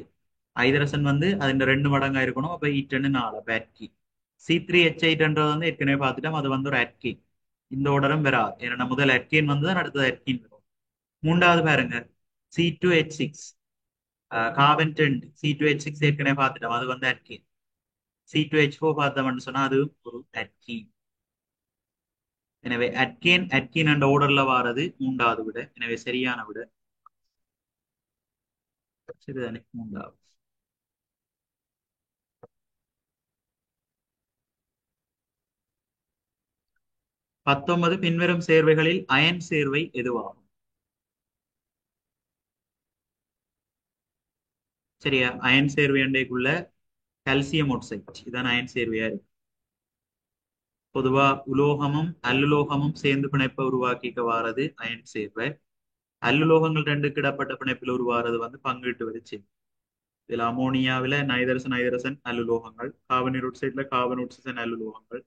ஐதரசன் வந்து அதில் 2 மடங்கா இருக்கணும். அப்ப 8 4 அப்ப அட்கீன். C3H8 வந்து ஏற்கனவே பார்த்துட்டோம், அது வந்து ஒரு அட்கீன். இந்த ஆர்டரும் வராது, ஏன்னா முதல் அட்கீன் வந்து தான் அடுத்தது அட்கீன் வரும். மூன்றாவது பாருங்க C2H6, கார்பன் 2, C2H6 ஏற்கனவே பார்த்துட்டோம், அது வந்து அட்கீன். C2H4 பார்த்தோம்னு சொன்னா அது ஒரு அட்கீன். எனவே அட்கீன் என்ற ஆர்டர்ல வாரது மூன்றாவது விட. எனவே சரியான விட சரிதானே, மூன்றாவது. 19, பின்வரும் சேர்வைகளில் அயன் சேர்வை எதுவாகும்? சரியா, அயன் சேர்வை அண்டைக்குள்ள கால்சியம் ஆக்சைடு இதான் அயன் சேர்வையா இருக்கு. பொதுவா உலோகமும் அல்லுலோகமும் சேர்ந்து பிணைப்பை உருவாக்கிக்க வாரது அயன் சேர்வை. அல்லுலோகங்கள் ரெண்டுக்கு இடப்பட்ட பிணைப்பில் உருவாறது வந்து பங்கீட்டு வரிச்சு. இதுல அமோனியாவில நைதரசன் அல்லுலோகங்கள், கார்பன் ஆக்சைடுல கார்பன் ஆக்சிஜன் அல்லுலோகங்கள்.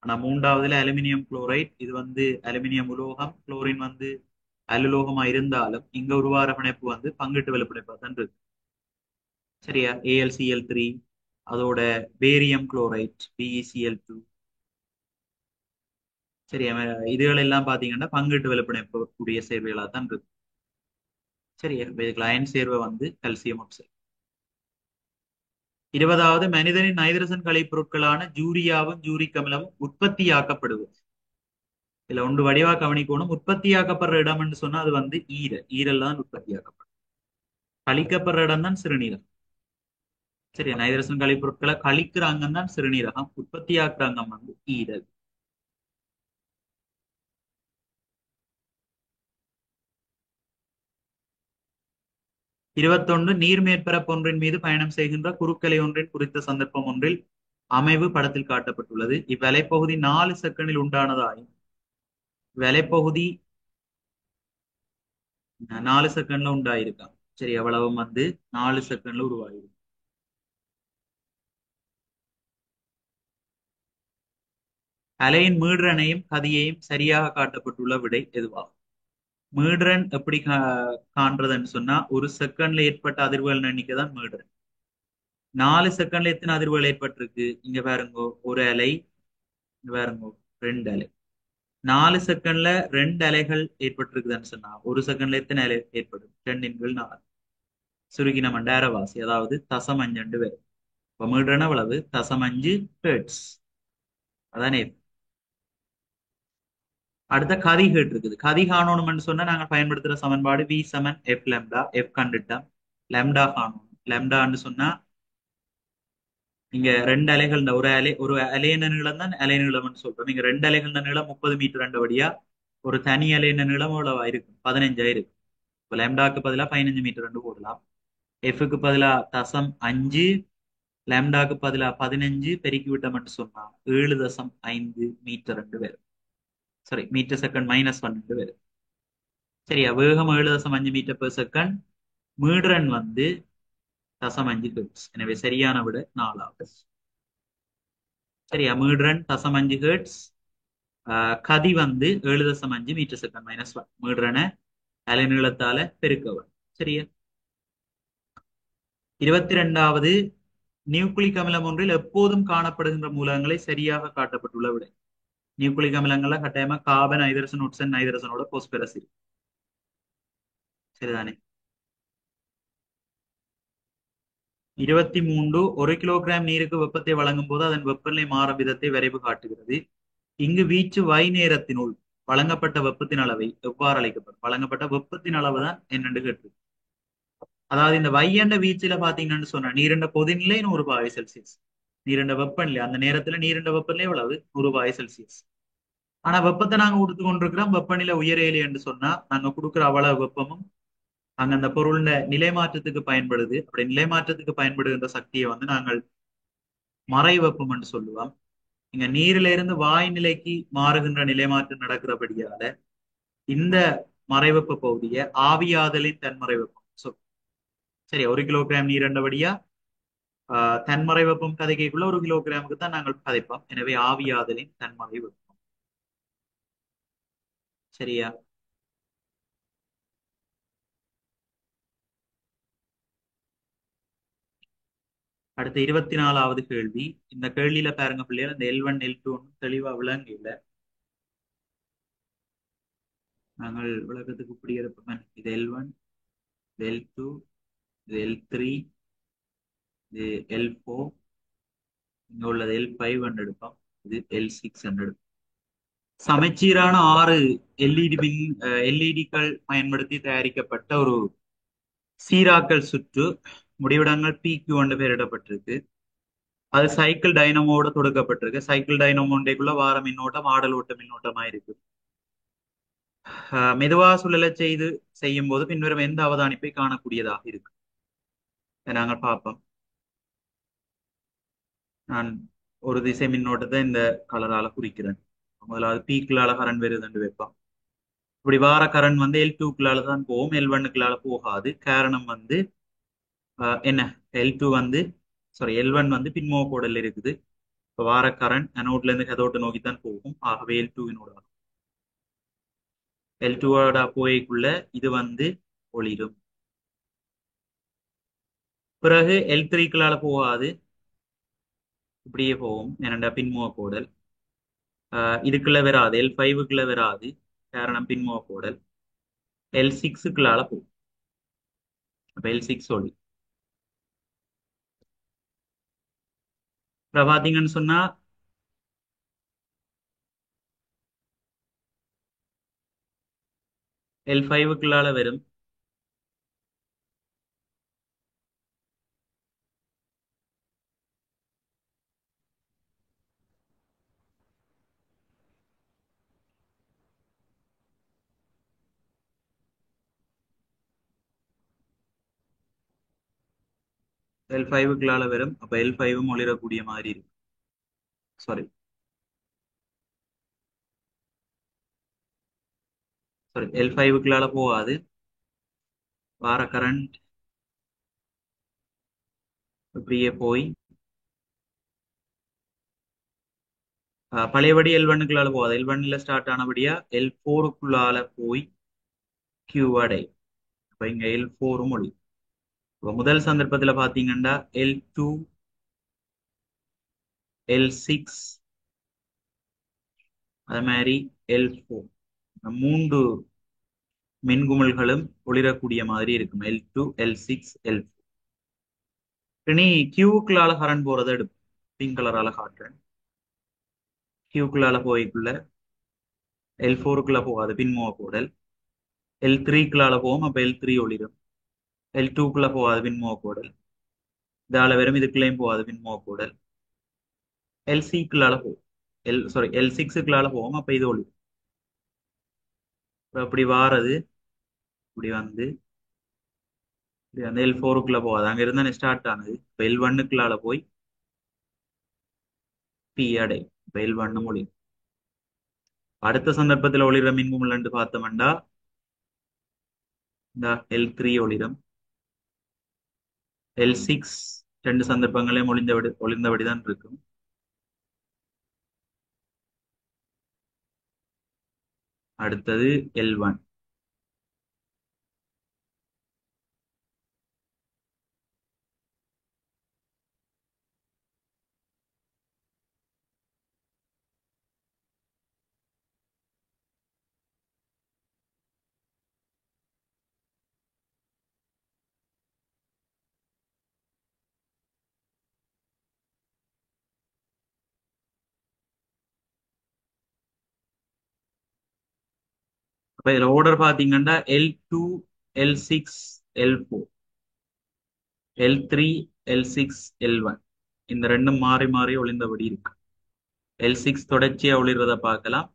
ஆனா மூன்றாவதுல அலுமினியம் குளோரைட், இது வந்து அலுமினியம் உலோகம், குளோரின் வந்து அல்லுலோகமா இருந்தாலும் இங்க உருவார பிணைப்பு வந்து பங்கீட்டு வலு பிணைப்பா தான் இருக்கு. சரியா, AlCl3, அதோட பேரியம் குளோரைட் BeCl2. சரியா, இதுகள் எல்லாம் பாத்தீங்கன்னா பங்கீட்டு வலு பிணைப்பு கூடிய சேர்வைகளா தான் இருக்கு. சரியா, இதுக்கு அயன் சேர்வை வந்து கல்சியம் ஆக்சைடு. 20வது, மனிதனின் நைதரசன் கலைப்பொருட்களான ஜூரியாவும் ஜூரிக் அமிலமும் உற்பத்தியாக்கப்படுவது. இதுல ஒன்று வடிவா கவனிக்கணும். உற்பத்தியாக்கப்படுற இடம் என்று சொன்னா அது வந்து ஈரல் தான் உற்பத்தியாக்கப்படும். கழிக்கப்படுற இடம் தான் சிறுநீரகம். சரி, நைதரசன் கலைப்பொருட்களை கழிக்கிற அங்கம் தான் சிறுநீரகம், உற்பத்தியாக்குற அங்கம் வந்து ஈரல். இருபத்தொன்று, நீர் மேற்பரப்பு ஒன்றின் மீது பயணம் செய்கின்ற குறுக்கலை ஒன்றின் குறித்த சந்தர்ப்பம் ஒன்றில் அமைவு படத்தில் காட்டப்பட்டுள்ளது. இவ்வலைப்பகுதி 4 செகண்டில் உண்டானதாயும் வலைப்பகுதி 4 செகண்ட்ல உண்டாயிருக்கான். சரி, அவ்வளவு வந்து 4 செகண்ட்ல உருவாயிருக்கு. அலையின் மீடுரனையும் கதியையும் சரியாக காட்டப்பட்டுள்ள விடை எதுவாகும்? மீடுரன் எப்படி காண்றதுன்னு சொன்னா, ஒரு செகண்ட்ல ஏற்பட்ட அதிர்வுகள் எண்ணிக்கை தான் மீடுரன். 4 செகண்ட்ல எத்தனை அதிர்வுகள் ஏற்பட்டிருக்கு? இங்க பாருங்க, ஒரு அலை, இங்க பாருங்க 2 அலை. 4 செகண்ட்ல 2 அலைகள் ஏற்பட்டிருக்குதுன்னு சொன்னா ஒரு செகண்ட்ல எத்தனை அலை ஏற்படும்? 2 × 4 சுருக்கி நம்ம டேரவாசி, அதாவது தசம் 5 வரும். இப்ப மீடுரன் அவ்வளவு தசம் 5 ஹெர்ட்ஸ். அதானே. அடுத்த கதி ஹெட் இருக்குது. கதி காணணும்னு சொன்னா நாங்க பயன்படுத்துற சமன்பாடு V = F lambda. F கண்டுட்டோம், lambda காணணும். lambdaன்னு சொன்னா இங்க 2 அலைகள், ஒரு அலையின நீளம் தான் அலை நீளம்னு சொல்றோம். இங்க 2 அலைகள் நீளம் 30 மீட்டர் ரெண்டபடியா ஒரு தனி அலையின நீளம் எவ்வளவு இருக்கும்? 15 இருக்கு. இப்ப லேம்டாக்கு பதிலா 15 மீட்டர் ரெண்டு போடலாம். எஃப்க்கு பதிலா தசம் 5, லேம்டாக்கு பதிலா 15 பெருக்கி விட்டோம்னு சொன்னா 7.5 மீட்டர் ரெண்டு பேரும். சாரி, மீட்டர் செகண்ட் -12 வரும். சரியா, வேகம் 7.5 மீட்டர் பெர் செகண்ட். மீடுரன் வந்து தசமஞ்சு ஹெர்ட்ஸ். எனவே சரியான விட 4ஆவது. சரியா, மீடுரன் தசமஞ்சு ஹெர்ட்ஸ். கதி வந்து 7.5 மீட்டர் செகண்ட் -1. மீடுரனை அலைநீளத்தால பெருக்கவன். சரியா. 22வது, நியூக்ளிக் அமிலம் ஒன்றில் எப்போதும் காணப்படுகின்ற மூலகங்களை சரியாக காட்டப்பட்டுள்ள விடை. நியூக்ளிக் அமிலங்கள்ல கட்டாயமா கார்பன், ஹைட்ரஜன், ஒட்சன், நைட்ரஜனோட போஸ்பரஸ் இருக்கு. சரிதானே. 23, 1 கிலோகிராம் நீருக்கு வெப்பத்தை வழங்கும் போது அதன் வெப்பநிலை மாறும் விதத்தை வரைவு காட்டுகிறது. இங்கு வீச்சு வை நேரத்தினுள் வழங்கப்பட்ட வெப்பத்தின் அளவை எவ்வாறு அழைக்கப்படும்? வழங்கப்பட்ட வெப்பத்தின் அளவு தான் என்னென்று கேட்டு. அதாவது இந்த வையண்ட வீச்சுல பாத்தீங்கன்னு சொன்னா நீரிண்ட கொதிநிலை 100°C. நீரிண்ட வெப்பநிலை அந்த நேரத்துல நீரிண்ட வெப்பநிலை எவ்வளவு? 100°C. ஆனா வெப்பத்தை நாங்க கொடுத்து கொண்டிருக்கிறோம். வெப்பநிலை உயரேலி என்று சொன்னா நாங்க கொடுக்குற அவ்வளவு வெப்பமும் அங்க அந்த பொருள்ல நிலை மாற்றத்துக்கு பயன்படுது. அப்படி நிலை மாற்றத்துக்கு பயன்படுகின்ற சக்தியை வந்து நாங்கள் மறை வெப்பம் என்று சொல்லுவோம். இங்க நீரில இருந்து வாய் நிலைக்கு மாறுகின்ற நிலைமாற்றம் நடக்கிறபடியால இந்த மறைவெப்ப பகுதியை ஆவியாதலின் தன்மறை வெப்பம் சொல். சரி, 1 கிலோகிராம் நீர் என்றபடியா தன்மறை வெப்பம் கதைக்குள்ள 1 கிலோகிராமுக்கு தான் நாங்கள் கதைப்போம். எனவே ஆவியாதலின் தன்மறை வெப்பம். சரியா. அடுத்த 24வது கேள்வி. இந்த கேள்வியில பாருங்க பிள்ளைகள், இந்த L1 L2 தெளிவா விளங்கல. நாங்கள் விளக்கத்துக்கு குடியிருப்போம். இது L1, இது L2, இது L3, இது L4, இங்க உள்ளது L5 என்று எடுப்போம். இது L6 என்று எடுப்போம். சமச்சீரான 6 எல்இடிக்கள் பயன்படுத்தி தயாரிக்கப்பட்ட ஒரு சீராக்கல் சுற்று முடிவிடங்கள் PQ என்று பெயரிடப்பட்டிருக்கு. அது சைக்கிள் டைனமோட தொடுக்கப்பட்டிருக்கு. சைக்கிள் டைனமோண்டேக்குள்ள வார மின்னோட்டம் ஆடல் ஓட்ட மின்னோட்டமா இருக்கு. மெதுவா சுழல செய்யும் போது பின்வரும் எந்த அவதானிப்பை காணக்கூடியதாக இருக்கு? நாங்கள் பார்ப்போம். நான் ஒரு திசை மின்னோட்டத்தை இந்த கலரால குறிக்கிறேன். முதலாவது பீக்குள்ளால கரண்ட் வருதுன்னு வைப்போம். இப்படி வார கரண்ட் வந்து L2க்குள்ளால தான் போகும், L1க்குள்ளால போகாது. காரணம் வந்து என்ன, L2 வந்து L1 வந்து பின்முக கோடல் இருக்குது. இப்போ வார கரண்ட் அனோட்ல இருந்து கதோட்டை நோக்கித்தான் போகும். ஆகவே L2வினோட L2ஓட போய்க்குள்ள இது வந்து ஒளிரும். பிறகு L3க்குள்ளால போகாது, இப்படியே போகும். ஏனண்டா பின்முக கோடல். இதுக்குள்ள வராது, L5க்குள்ள வராது. காரணம் பின்முக கோடல். L6க்குள்ளால போகும். அப்ப L6 ஒளி. இப்ப பாத்தீங்கன்னு சொன்னா L5க்குள்ளால வரும். L5க்குள்ளால வரும். அப்ப L5ம் ஒளிரக்கூடிய மாதிரி இருக்கு. சாரி L5க்குள்ளால போகாது. வார கரண்ட் இப்படியே போய் பழையபடி L1க்குள்ளால போகாது. L1ல ஸ்டார்ட் ஆனபடியா L4க்குள்ளால போய் Q அடை. அப்ப இங்க L4ம் ஒளி. இப்ப முதல் சந்தர்ப்பத்துல பாத்தீங்கன்னா L2, L6, அது மாதிரி L4 மூன்று மின்குமிழ்களும் ஒளிரக்கூடிய மாதிரி இருக்கும். L2, L6, L4. இனி கியூக்குள்ளால கரண்ட் போறதை எடுப்போம். பிங்க் கலரால காட்டுறேன். கியூக்குள்ளால போய்க்குள்ள L4க்குள்ள போகாது, பின்முக கோடல். L3க்குள்ளால போகும். அப்ப L3 ஒளிரும். L2க்குள்ள போகாது, பின்முக கோடல். இதால வெறும் இதுக்குள்ளேயும் போகாது, பின்முக கோடல். L6க்குள்ளால போகும். L6க்குள்ளால போகும். அப்ப இது ஒளிரும். அப்படி வாரது இப்படி வந்து L4க்குள்ள போகாது. அங்க இருந்தா ஸ்டார்ட் ஆனது. இப்ப L1க்குள்ளால போய் P அடை. இப்ப L1 ஒளி. அடுத்த சந்தர்ப்பத்தில் ஒளிர மின்குமிழ் பார்த்தோம்டா இந்த L3 ஒளிரும். L6 ரெண்டு சந்தர்ப்பங்களையும் ஒளிந்தபடிதான் இருக்கும். அடுத்தது L1. அப்ப இதுல ஆர்டர் பாத்தீங்கன்னா L2, L6, L4, L3, L6, L1 இந்த ரெண்டும் மாறி மாறி ஒளிந்தபடி இருக்கு. L6 தொடர்ச்சியா ஒளிர்றத பார்க்கலாம்.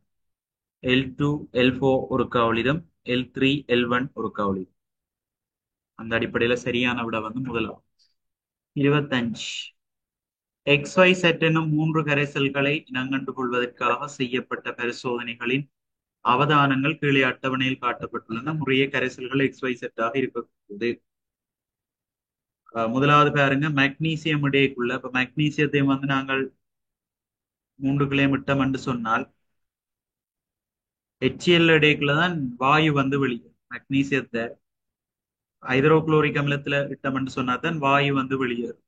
L2, L4 ஒரு ஒளிரும். L3, L1 ஒரு ஒளிரும். அந்த அடிப்படையில சரியான விட வந்து முதலாம். 25. XYZ எனும் மூன்று கரைசல்களை இனங்கண்டு கொள்வதற்காக செய்யப்பட்ட பரிசோதனைகளின் அவதானங்கள் கீழே அட்டவணையில் காட்டப்பட்டுள்ளன. முறையே கரைசல்கள் XYZ ஆக இருக்கக்கூடியது. முதலாவது பாருங்க, மெக்னீசியம் இடையேக்குள்ள. இப்ப மெக்னீசியத்தை வந்து நாங்கள் 3 கிலோமீட்டர் என்று சொன்னால் HCl இடையக்குள்ளதான் வாயு வந்து வெளியே. மெக்னீசியத்தை ஹைட்ரோகுளோரிக் அமிலத்துல இட்டம் என்று சொன்னா தான் வாயு வந்து வெளியேறும்.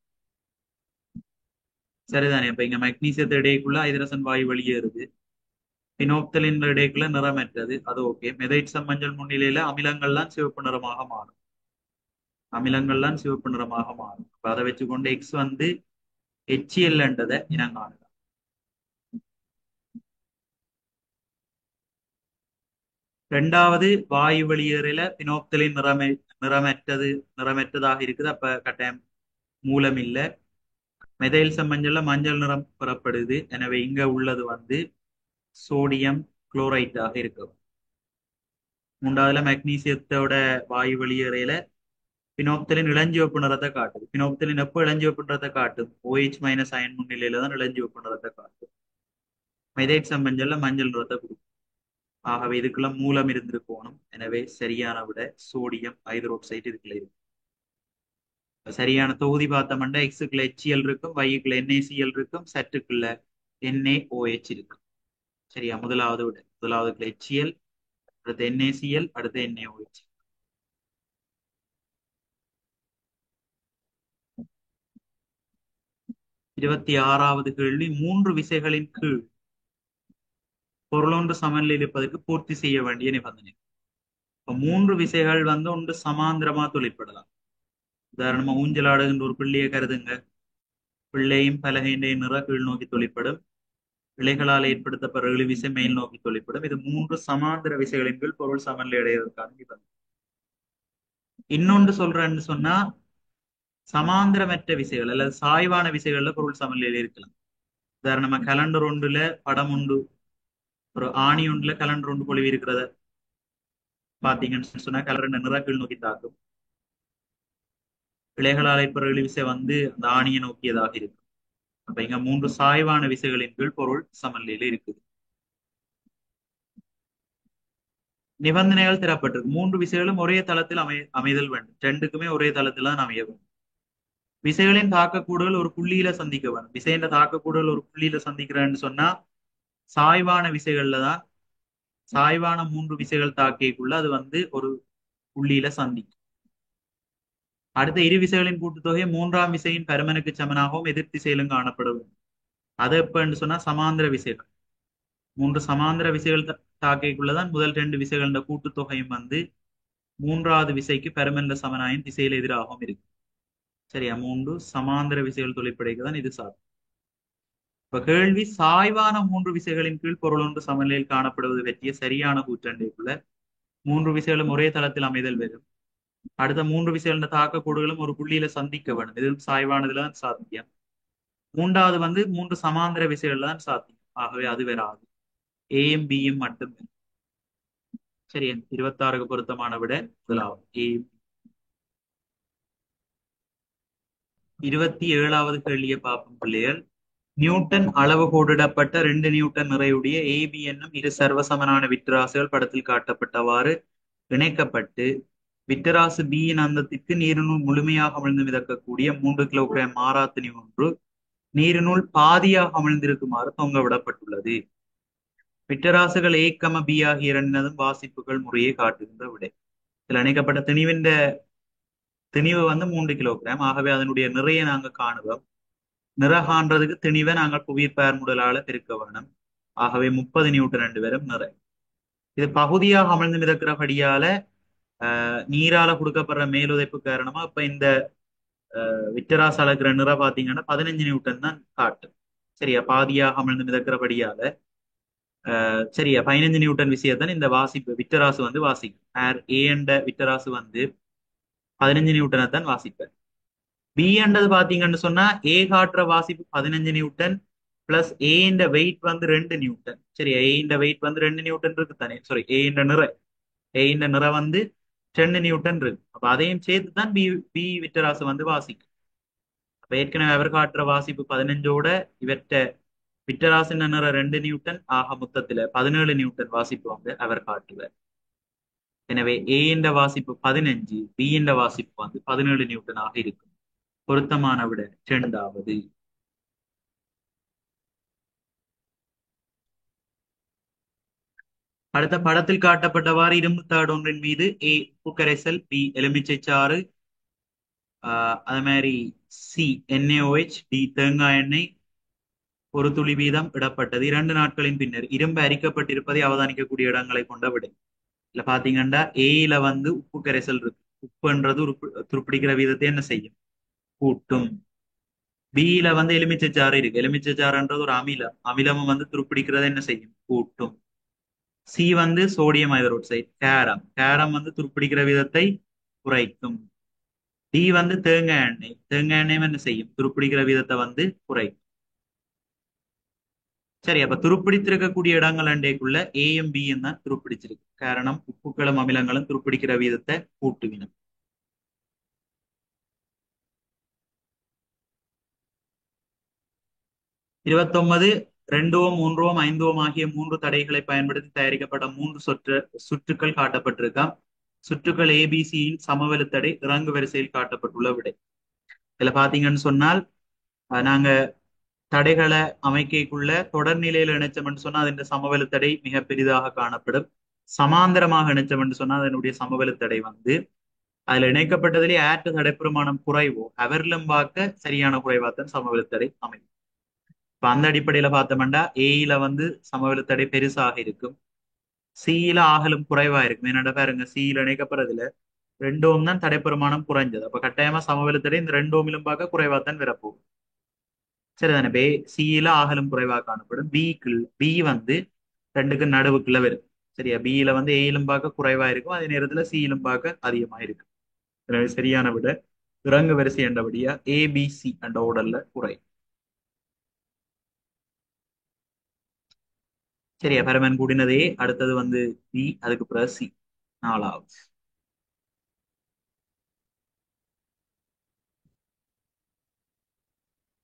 சரிதானே? இப்ப இங்க மெக்னீசியத்தை இடையக்குள்ள ஹைட்ரசன் வாயு வெளியேறுது. பினோப்தலின் இடையக்குள்ள நிறமற்றது, அது ஓகே. மெதைட்சம் மஞ்சள் முன்னிலையில அமிலங்கள்லாம் சிவப்பு நிறமாக மாறும். அமிலங்கள்லாம் சிவப்பு நிறமாக மாறும். அப்ப அதை வச்சுக்கொண்டு எக்ஸ் வந்து HCl-ன்றதை இனங்காணலாம். ரெண்டாவது, வாயு வெளியேறல பினோப்தலின் நிறமற்றதாக இருக்குது. அப்ப கட்டாயம் மூலம் இல்ல. மெதைல் சம்மஞ்சள்ல மஞ்சள் நிறம் பெறப்படுது. எனவே இங்க உள்ளது வந்து சோடியம் குளோரைட்டாக இருக்கும். மூன்றாவதுல மெக்னீசியத்தோட வாயு வெளியேறையில பினோப்தலின் இளஞ்சிவப்பு நிறத்தை காட்டுது. பினோப்தலின் எப்போ இளஞ்சிவப்பு நிறத்தை காட்டும்? OH மைனஸ் அயன் முன்னிலையில தான் இளஞ்சிவப்பு நிறத்தை காட்டும். மெதைட் சம்மஞ்சள்ல மஞ்சள் நிறத்தை கொடுக்கும். ஆகவே இதுக்குள்ள மூலம் இருந்திருக்கணும். எனவே சரியான விட சோடியம் ஹைட்ரோக்சைடு இதுக்குள்ள இருக்கு. சரியான தொகுதி பார்த்தோம்னா எக்ஸுக்குள்ள HCl இருக்கும், வைக்குள்ள NaCl இருக்கும், சட்டுக்குள்ள NaOH இருக்கும். சரியா? முதலாவதுக்குள்ள HCl, அடுத்து NaCl, அடுத்து NaOH. இருபத்தி ஆறாவது கேள்வி, மூன்று விசைகளின் கீழ் பொருளொன்று சமநிலையில் இருப்பதற்கு பூர்த்தி செய்ய வேண்டிய நிபந்தனை. இப்ப மூன்று விசைகள் வந்து ஒன்று சமாந்திரமா தொழிற்படலாம். உதாரணமா ஊஞ்சலாடுகின்ற ஒரு பிள்ளையை கருதுங்க. பிள்ளையும் பலகையின் நிற கீழ் நோக்கி தொழிற்படும். இலைகளால் ஏற்படுத்தப்படுற இழுவிசை மேல் நோக்கி தொழிற்படும். இது மூன்று சமாந்திர விசைகளின் கீழ் பொருள் சமநிலை அடைவதற்கான நிபந்தனை. இன்னொன்று சொல்றேன்னு சொன்னா, சமாந்திரமற்ற விசைகள் அல்லது சாய்வான விசைகள்ல பொருள் சமநிலையில் இருக்கலாம். உதாரணமா கலண்டர் ஒன்றுல படம் உண்டு, ஒரு ஆணி ஒன்றுல கலண்டர் ஒன்று பொழிவு இருக்கிறத பாத்தீங்கன்னு சொன்னா கலர் நிற கீழ் நோக்கி தாக்கும். இலைகளால் ஏற்படுற இழுவிசை வந்து அந்த ஆணியை நோக்கியதாக இருக்கும். அப்ப இங்க மூன்று சாய்வான விசைகளின் கீழ் பொருள் சமநிலையில இருக்குது. நிபந்தனைகள் தரப்பட்டிருக்கு. மூன்று விசைகளும் ஒரே தளத்தில் அமைதல் வேண்டும். ரெண்டுக்குமே ஒரே தளத்தில் தான் அமைய வேண்டும். விசைகளின் தாக்கக்கூடுகள் ஒரு புள்ளியில சந்திக்க வேண்டும். விசையின் தாக்கக்கூடுகள் ஒரு புள்ளியில சந்திக்கிறேன்னு சொன்னா சாய்வான விசைகள்ல தான், சாய்வான மூன்று விசைகள் தாக்கிக்குள்ள அது வந்து ஒரு புள்ளியில சந்திக்கும். அடுத்த இரு விசைகளின் கூட்டுத்தொகை மூன்றாம் விசையின் பருமனுக்கு சமனாகவும் எதிர் திசையிலும் காணப்படும். அது எப்பன்னு சொன்னா சமாந்திர விசைகள். மூன்று சமாந்திர விசைகள் தாக்கிக்குள்ளதான் முதல் ரெண்டு விசைகளோட கூட்டுத்தொகையும் வந்து மூன்றாவது விசைக்கு பருமன்ல சமனாயின் திசையில் எதிராகவும் இருக்கு. சரியா? மூன்று சமாந்திர விசைகள் தொழிற்படைக்கு தான் இது சாத்தியம். இப்ப கேள்வி, சாய்வான மூன்று விசைகளின் கீழ் பொருள் ஒன்று சமநிலையில் காணப்படுவது பற்றிய சரியான கூற்றண்டைக்குள்ள மூன்று விசைகளும் ஒரே தளத்தில் அமைதல் வரும். அடுத்த மூன்று விசைகள தாக்கக்கூடுகளும் ஒரு புள்ளியில சந்திக்க வேண்டும். இது சாய்வானதுல தான் சாத்தியம். மூன்றாவது வந்து மூன்று சமாந்திர விசைகள்ல தான் சாத்தியம். ஆகவே அது வராது. ஏயும் பியும் மட்டும். சரி, 26க்கு பொருத்தமான விட முதலாவது ஏ. 27வது கேள்வியை பார்ப்போம் பிள்ளைகள். நியூட்டன் அளவு கோடிடப்பட்ட 2 நியூட்டன் நிறையுடைய ஏபி என்னும் இரு சர்வசமனான விட்ராசுகள் படத்தில் காட்டப்பட்டவாறு இணைக்கப்பட்டு விட்டராசு பியின் அந்தத்திற்கு நீரினுள் முழுமையாக அமிழ்ந்து மிதக்கக்கூடிய 3 கிலோகிராம் மாறாத்தனி ஒன்று நீரினுள் பாதியாக அமிழ்ந்திருக்குமாறு தொங்க விடப்பட்டுள்ளது. விட்டராசுகள் ஏ கம பி ஆகிய இரண்டினதும் வாசிப்புகள் முறையே காட்டுகின்ற விடை. இதில் இணைக்கப்பட்ட திணிவு வந்து 3 கிலோகிராம். ஆகவே அதனுடைய நிறைய நாங்க காணுவோம். நிற காண்றதுக்கு திணிவை நாங்கள் புவியீர்ப்பு முடலால பெருக்க வேணும். ஆகவே 30 நியூட்டன் ரெண்டு பேரும் நிறை. இது பகுதியாக அமிழ்ந்து மிதக்கிறபடியால நீரால கொடுக்கப்படுற மேலுதைப்பு காரணமா இப்ப இந்த விட்டராசு அளக்கிற நிறை பாத்தீங்கன்னா 15 நியூட்டன் தான் காட்டு. சரியா, பாதியாக அமிழ்ந்து மிதக்கிறபடியால சரியா 15 நியூட்டன் விஷயத்தான் இந்த வாசிப்பு விட்டராசு வந்து வாசிக்கும். ஏ என்ற விட்டராசு வந்து 15 நியூட்டனை தான் வாசிப்பேன். பி என்றது பாத்தீங்கன்னு சொன்னா ஏ காட்டுற வாசிப்பு 15 நியூட்டன் பிளஸ் ஏ இந்த வெயிட் வந்து 2 நியூட்டன். சரியா, ஏ இந்த வெயிட் வந்து 2 நியூட்டன் இருக்கு தானே. சாரி, ஏ இந்த நிறை வந்து 10 நியூட்டன் இருக்கு. அப்ப அதையும் சேர்த்து தான் பி பி விட்டராசு வந்து வாசிக்கும். அப்ப ஏற்கனவே அவர் காட்டுற வாசிப்பு 15ஓட இவற்ற விட்டராசின் நிற 2 நியூட்டன் ஆக மொத்தத்துல 17 நியூட்டன் வாசிப்பு வந்து அவர் காட்டுவார். எனவே ஏ என்ற வாசிப்பு 15, பி என்ற வாசிப்பு வந்து 17 நியூட்டன் ஆக இருக்கும். பொருத்தமான விட இரண்டாவது. அடுத்த படத்தில் காட்டப்பட்டவாறு இரும்பு தகடு ஒன்றின் மீது ஏ உப்புக்கரைசல், பி எலுமிச்சை சாறு, அது மாதிரி சி NaOH, டி தேங்காய் எண்ணெய் ஒரு துளி வீதம் இடப்பட்டது. 2 நாட்களின் பின்னர் இரும்பு அரிக்கப்பட்டிருப்பதை அவதானிக்கக்கூடிய இடங்களை கொண்ட விடை. இல்ல பாத்தீங்கன்னா ஏல வந்து உப்பு கரைசல் இருக்கு. உப்புன்றது துருப்பிடிக்கிற வீதத்தை என்ன செய்யும்? கூட்டும். பியில வந்து எலுமிச்சை சாறு இருக்கு. எலுமிச்சை சாறுன்றது ஒரு அமிலம். அமிலமும் வந்து துருப்பிடிக்கிறத என்ன செய்யும்? கூட்டும். சி வந்து சோடியம் ஹைட்ரோக்சைடு, கேரம் வந்து துருப்பிடிக்கிற விதத்தை குறைக்கும். டி வந்து தேங்காய் எண்ணெய் என்ன செய்யும்? துருப்பிடிக்கிற விதத்தை வந்து குறைக்கும். சரி, அப்ப துருப்பிடித்திருக்கக்கூடிய இடங்கள் அண்டைக்குள்ள ஏயும் பியும் தான் துருப்பிடிச்சிருக்கு. காரணம் உப்புக்களும் அமிலங்களும் துருப்பிடிக்கிற வீதத்தை கூட்டுவினம். 29 2 ஓம் 3 ஓம் 5 ஓம் ஆகிய 3 தடைகளை பயன்படுத்தி தயாரிக்கப்பட்ட 3 சுற்றுக்கள் காட்டப்பட்டிருக்காம். சுற்றுக்கள் ஏபிசியின் சமவெளித்தடை இறங்கு வரிசையில் காட்டப்பட்டுள்ள விடை. இதுல பாத்தீங்கன்னு சொன்னால் நாங்க தடைகளை அமைக்கைக்குள்ள தொடர் நிலையில இணைச்சோம்னு சொன்னா அதன் சமவெளித்தடை மிக பெரிதாக காணப்படும். சமாந்தரமாக இணைச்சோம்னு சொன்னா அதனுடைய சமவெளித்தடை வந்து அதுல இணைக்கப்பட்டதிலே ஆற்று தடைப்பிரமாணம் குறைவோ அவரிலும் பார்க்க சரியான குறைவாத்தான் சமவெளித்தடை அமையும். இப்ப அந்த அடிப்படையில பார்த்தோம்னா ஏயில வந்து சமவெளித்தடை பெருசாக இருக்கும், சியில ஆகலும் குறைவா இருக்கும். என்னடா பாருங்க, சியில இணைக்கப்படுறதுல 2 ஓம் தான் தடைப்பிரமாணம் குறைஞ்சது. அப்ப கட்டாயமா சமவெளித்தடை இந்த 2 ஓமிலும் பார்க்க குறைவாத்தான் வரப்போகும். சரிதானே. சியில ஆகலும் குறைவாக காணப்படும். பி வந்து ரெண்டுக்கு நடுவுக்குள்ள வரும். சரியா, பியில வந்து ஏயிலும் பார்க்க குறைவா இருக்கும், அதே நேரத்துல சியிலும் பார்க்க அதிகமா இருக்கும். எனவே சரியான விட இறங்கு வரிசை என்றபடியா ஏபிசி என்ற ஓடல்ல குறை. சரியா, பரமன் கூடினதே. அடுத்தது வந்து பி, அதுக்கு பிறகு சி, நாலாவது.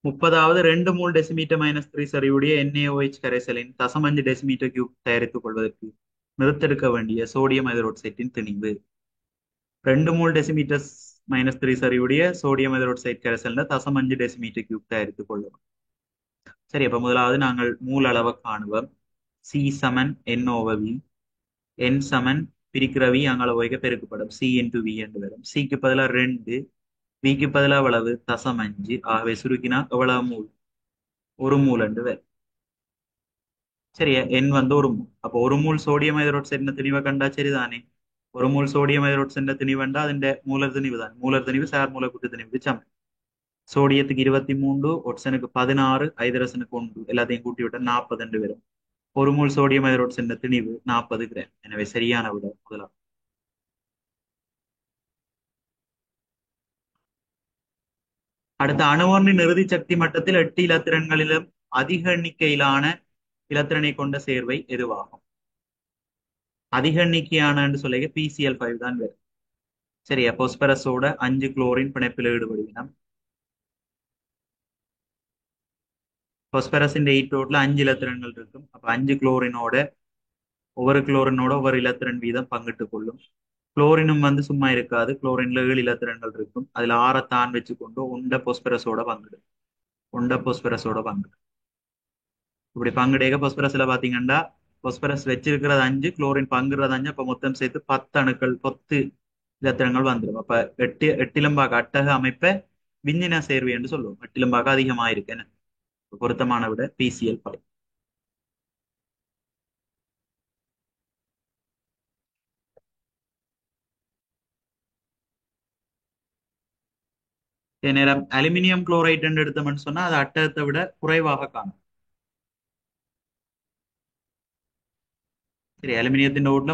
முப்பதாவது 2 மோல் டெசிமீட்டர் -3 சரிவுடைய NaOH கரைசலின் 0.5 டெசிமீட்டர் கியூப் தயாரித்துக் கொள்வதற்கு நிறுத்தெடுக்க வேண்டிய சோடியம் ஹைட்ரோக்சைட்டின் திணிவு. 2 மோல் டெசிமீட்டர் -3 சரிவுடைய சோடியம் ஹைட்ரோக்சைடு கரைசல்ல 0.5 டெசிமீட்டர் கியூப் தயாரித்துக் கொள்ளுவோம். சரி, அப்ப முதலாவது நாங்கள் மூல அளவை காணுவோம். சி சமன் NO/V, என் சமன் பிரிக்கிற வி அங்கால வைக்க பெருக்கப்படும் சி இன்டு வி என்று வரும். சிக்கு பதிலா 2, விக்கு பதிலா எவ்வளவு? 0.5. ஆகவே சுருக்கினா எவ்வளவு மூல்? 1 மூல் என்று வரும். சரியா, என் வந்து 1 மூல். அப்போ 1 மூல் சோடியம் ஹைட்ரோக்சைடு திணிவை கண்டா சரிதானே. 1 மூல் சோடியம் ஹைட்ரோக்சைடு திணிவண்டா അതിന്റെ மூலர் திணிவு தான். மூலர் திணிவு சார் மூல கூட்டு திணிவுக்கு சமம். சோடியத்துக்கு 23, ஒட்சனுக்கு 16, ஐதரசனுக்கு 1, எல்லாத்தையும் கூட்டி விட்டா 40 என்று வரும். 1 மூல் சோடியம் ஹைட்ரோக்சைடு திணிவு 40 கிராம். எனவே சரியான விட முதலாம். அடுத்த அணுவொன்றின் இறுதி சக்தி மட்டத்தில் 8 இலத்திரன்களிலும் அதிக எண்ணிக்கையிலான இலத்திரனை கொண்ட சேர்வை எதுவாகும்? அதிக எண்ணிக்கையான சொல்லிக்க PCl5 தான் வரும். சரியா, பொஸ்பரஸோட 5 குளோரின் பிணைப்பில் ஈடுபடுவினம். பொஸ்பரஸின் டோட்டல் 5 இலத்திரன்கள் இருக்கும். அப்ப 5 குளோரினோட ஒவ்வொரு இலத்திரன் வீதம் பங்கிட்டுக் கொள்ளும். குளோரினும் வந்து சும்மா இருக்காது. குளோரின்ல 7 இலத்திரன்கள் இருக்கும். அதுல 6 தான் வச்சுக்கொண்டு உண்ட பொஸ்பரஸோட பங்கிடும். உண்ட பொஸ்பரஸோட பங்கிடும். இப்படி பங்குடையக பொஸ்பரஸ்ல பாத்தீங்கன்னா பொஸ்பரஸ் வச்சிருக்கிறது 5, குளோரின் பங்குறது 5. அப்ப மொத்தம் சேர்த்து 10 அணுக்கள், 10 இலத்திரங்கள் வந்துடும். அப்ப எட்டிலம்பாக அட்டக அமைப்பை விஞ்ஞின சேர்வை என்று சொல்லுவோம். எட்டிலம்பாக அதிகமாயிருக்கு. பொருத்தமான விட PCl5. நேரம் அலுமினியம் குளோரைட் என்று எடுத்தோம்னு சொன்னா அது அட்டகத்தை விட குறைவாக காணும். சரி, அலுமினியத்தின் ஓட்டுல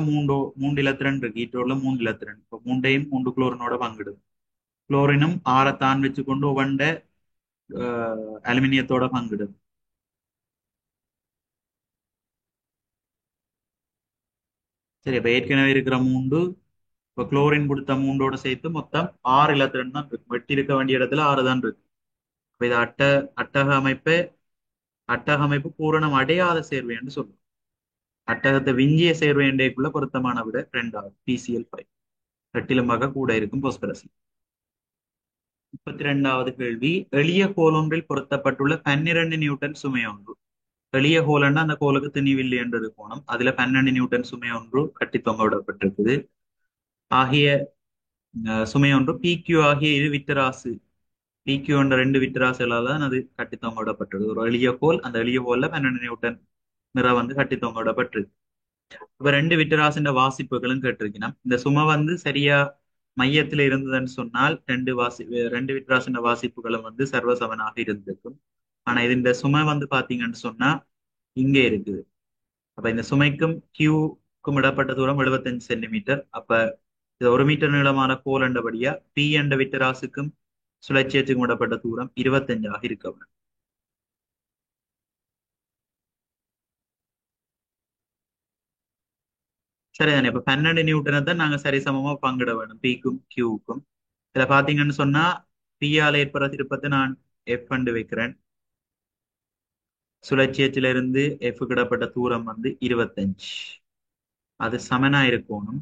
மூன்று இலத்திரன் இருக்கு. ஈட்டோட்ல 3 இலத்திரன். இப்போ மூண்டையும் 3 குளோரினோட பங்கிடுது. குளோரினும் 6 தான் வச்சுக்கொண்டு ஒவ்வொண்ட அலுமினியத்தோட பங்கிடுது. சரி, இப்ப ஏற்கனவே இருக்கிற மூன்று, இப்ப குளோரின் கொடுத்த மூன்றோட சேர்த்து மொத்தம் 6 இலத்திரன் தான் இருக்கு. வெட்டி இருக்க வேண்டிய இடத்துல 6 தான் இருக்கு. இப்ப இது அட்டக அமைப்பு அட்டக அமைப்பு பூரணம் அடையாத சேர்வை என்று சொல்லுவோம். அட்டகத்தை விஞ்சிய சேர்வை என்றைக்குள்ள பொருத்தமான விட 2 PCl5. ரெட்டிலமாக கூட இருக்கும் போஸ்பரஸ். 32வது கேள்வி. எளிய கோலொன்றில் பொருத்தப்பட்டுள்ள 12 நியூட்டன் சுமை ஒன்று. எளிய கோலன்னா அந்த கோலுக்கு திணிவில்லை என்று கோணம். அதுல 12 நியூட்டன் சுமை ஒன்று கட்டி தொங்க விடப்பட்டிருக்குது. ஆகிய சுமை ஒன்று PQ ஆகிய இரு விட்டராசு, PQ என்ற 2 விட்டராசுகளால் தான் அது கட்டி தொங்க விடப்பட்டது. ஒரு எளிய கோல், அந்த எளிய கோல்ல 12 நியூட்டன் நிறை வந்து கட்டி தொங்க விடப்பட்டிருக்கு. இப்ப 2 விட்டராசின் வாசிப்புகளும் கேட்டிருக்கணும். இந்த சுமை வந்து சரியா மையத்துல இருந்ததுன்னு சொன்னால் 2 விட்ராசின் வாசிப்புகளும் வந்து சர்வசமனாக இருந்திருக்கும். ஆனா இது இந்த சுமை வந்து பாத்தீங்கன்னு சொன்னா இங்கே இருக்குது. அப்ப இந்த சுமைக்கும் கியூக்கும் இடப்பட்ட தூரம் 75 சென்டிமீட்டர். அப்ப இது 1 மீட்டர் நீளமான கோல் என்றபடியா பி என்ற விட்டராசுக்கும் சுழற்சியச்சுக்கும் இடப்பட்ட தூரம் 25 இருக்க வேண்டும். சரிதானே? இப்ப 12 நியூட்டனை தான் நாங்க சரிசமமா பங்கிட வேணும் பிக்கும் கியூவுக்கும். இதுல பாத்தீங்கன்னு சொன்னா பியால் ஏற்படுற திருப்பத்தை நான் எஃப் கண்டு வைக்கிறேன். சுழற்சியத்திலிருந்து எஃப் கிடப்பட்ட தூரம் வந்து 25. அது சமனா இருக்கணும்.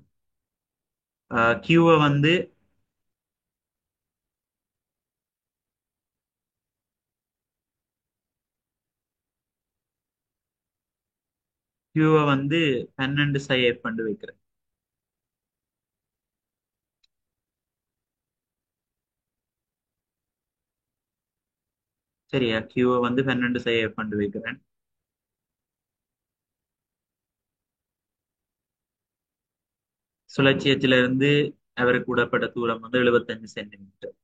கியூவை வந்து கியூவை வந்து 12 சை எஃப் கண்டு வைக்கிறேன். சரியா? கியூவை வந்து 12 சை எஃப் கண்டு வைக்கிறேன். சுழற்சியத்திலிருந்து அவருக்கு விடப்பட்ட தூரம் வந்து 75 சென்டிமீட்டர்.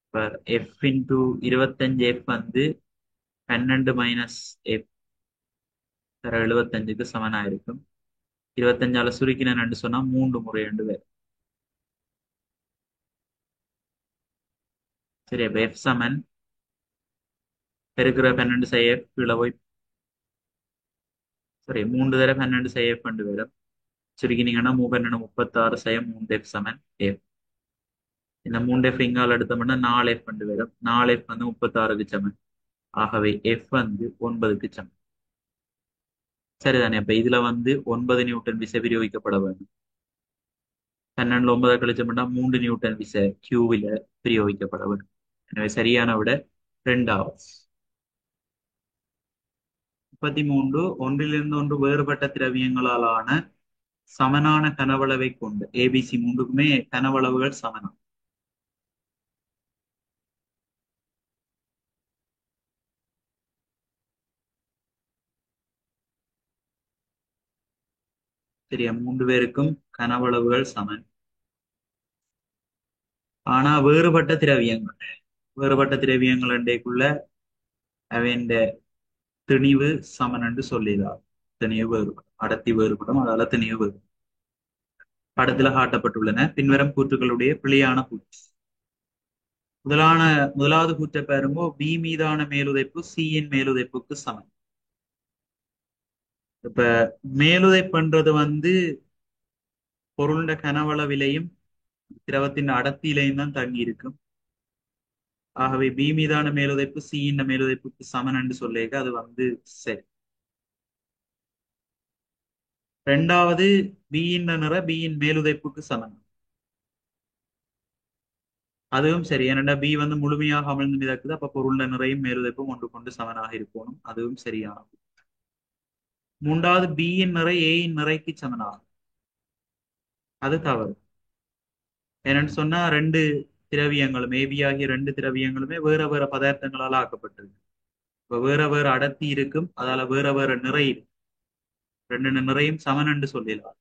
இப்ப எஃப் இன்டூ 25 எஃப் வந்து 12 மைனஸ் எஃப் 75க்கு சமனா இருக்கும். 25ஆல சுருக்கினு சொன்னா 3 முறை ரெண்டு பேர். சரி, அப்ப எஃப் சமன் பெருக்கிற 12 சை எஃப் கீழே போய், சரி 3 தடவை 12 சை எஃப் கண்டு வரும். சுருக்கினீங்கன்னா 32 சை 3 எஃப் சமன் எஃப். இந்த 3 எஃப் இங்கால எடுத்தோம்னா 4 எஃப் கண்டு வரும். 4 எஃப் வந்து 36க்கு சமன். ஆகவே எஃப் வந்து 9க்கு சமன். சரிதானே? அப்ப இதுல வந்து 9 நியூட்டன் விசை பிரயோகிக்கப்பட வேண்டும். 12 9 கழிச்சோம்னா 3 நியூட்டன் விசை கியூவில பிரயோகிக்கப்பட வேண்டும். எனவே சரியான விட 2 33. ஒன்றிலிருந்து ஒன்று வேறுபட்ட திரவியங்களாலான சமனான கனவளவை கொண்டு ஏபிசி மூன்றுக்குமே கனவளவுகள் சமனம். சரியா? 3 பேருக்கும் கனவளவுகள் சமன். ஆனா வேறுபட்ட திரவியங்கள் அண்டைக்குள்ள அவன் திணிவு சமன் என்று சொல்லிடார். திணிவு வேறுபடும், அடர்த்தி வேறுபடும், அதால திணிவு வேறுபடும். படத்துல காட்டப்பட்டுள்ளன பின்வரும் கூற்றுகளுடைய பிழையான கூற்று. முதலான முதலாவது கூற்றை பாருங்கோ. பி மீதான மேலுதைப்பு சியின் மேலுதைப்புக்கு சமன். இப்ப மேலுதைப்புன்றது வந்து பொருளுடைய கனவளவிலையும் திரவத்தின் அடர்த்தியிலையும் தான் தங்கி இருக்கும். ஆகவே பி மீதான மேலுதைப்பு சியின் மேலுதைப்புக்கு சமன் என்று சொல்லிக்க அது வந்து சரி. ரெண்டாவது பியின் நிற பியின் மேலுதைப்புக்கு சமன். அதுவும் சரி, ஏனென்றா பி வந்து முழுமையாக அமிழ்ந்து மிதக்குது, அப்ப பொருள் நிறையும் மேலுதைப்பும் ஒன்று கொண்டு சமனாக இருக்கணும். அதுவும் சரியானது. மூன்றாவது பியின் நிறை ஏயின் நிறைக்கு சமனாகும். அது தவறு. ஏன்னு சொன்னா ரெண்டு திரவியங்களும் ஏபி ஆகிய ரெண்டு திரவியங்களுமே வேற வேற பதார்த்தங்களால் ஆக்கப்பட்டிருக்கு. இப்ப வேற வேற அடர்த்தி இருக்கும், அதால வேற வேற நிறை இருக்கும். ரெண்டு நிறையும் சமன் என்று சொல்லலாம்.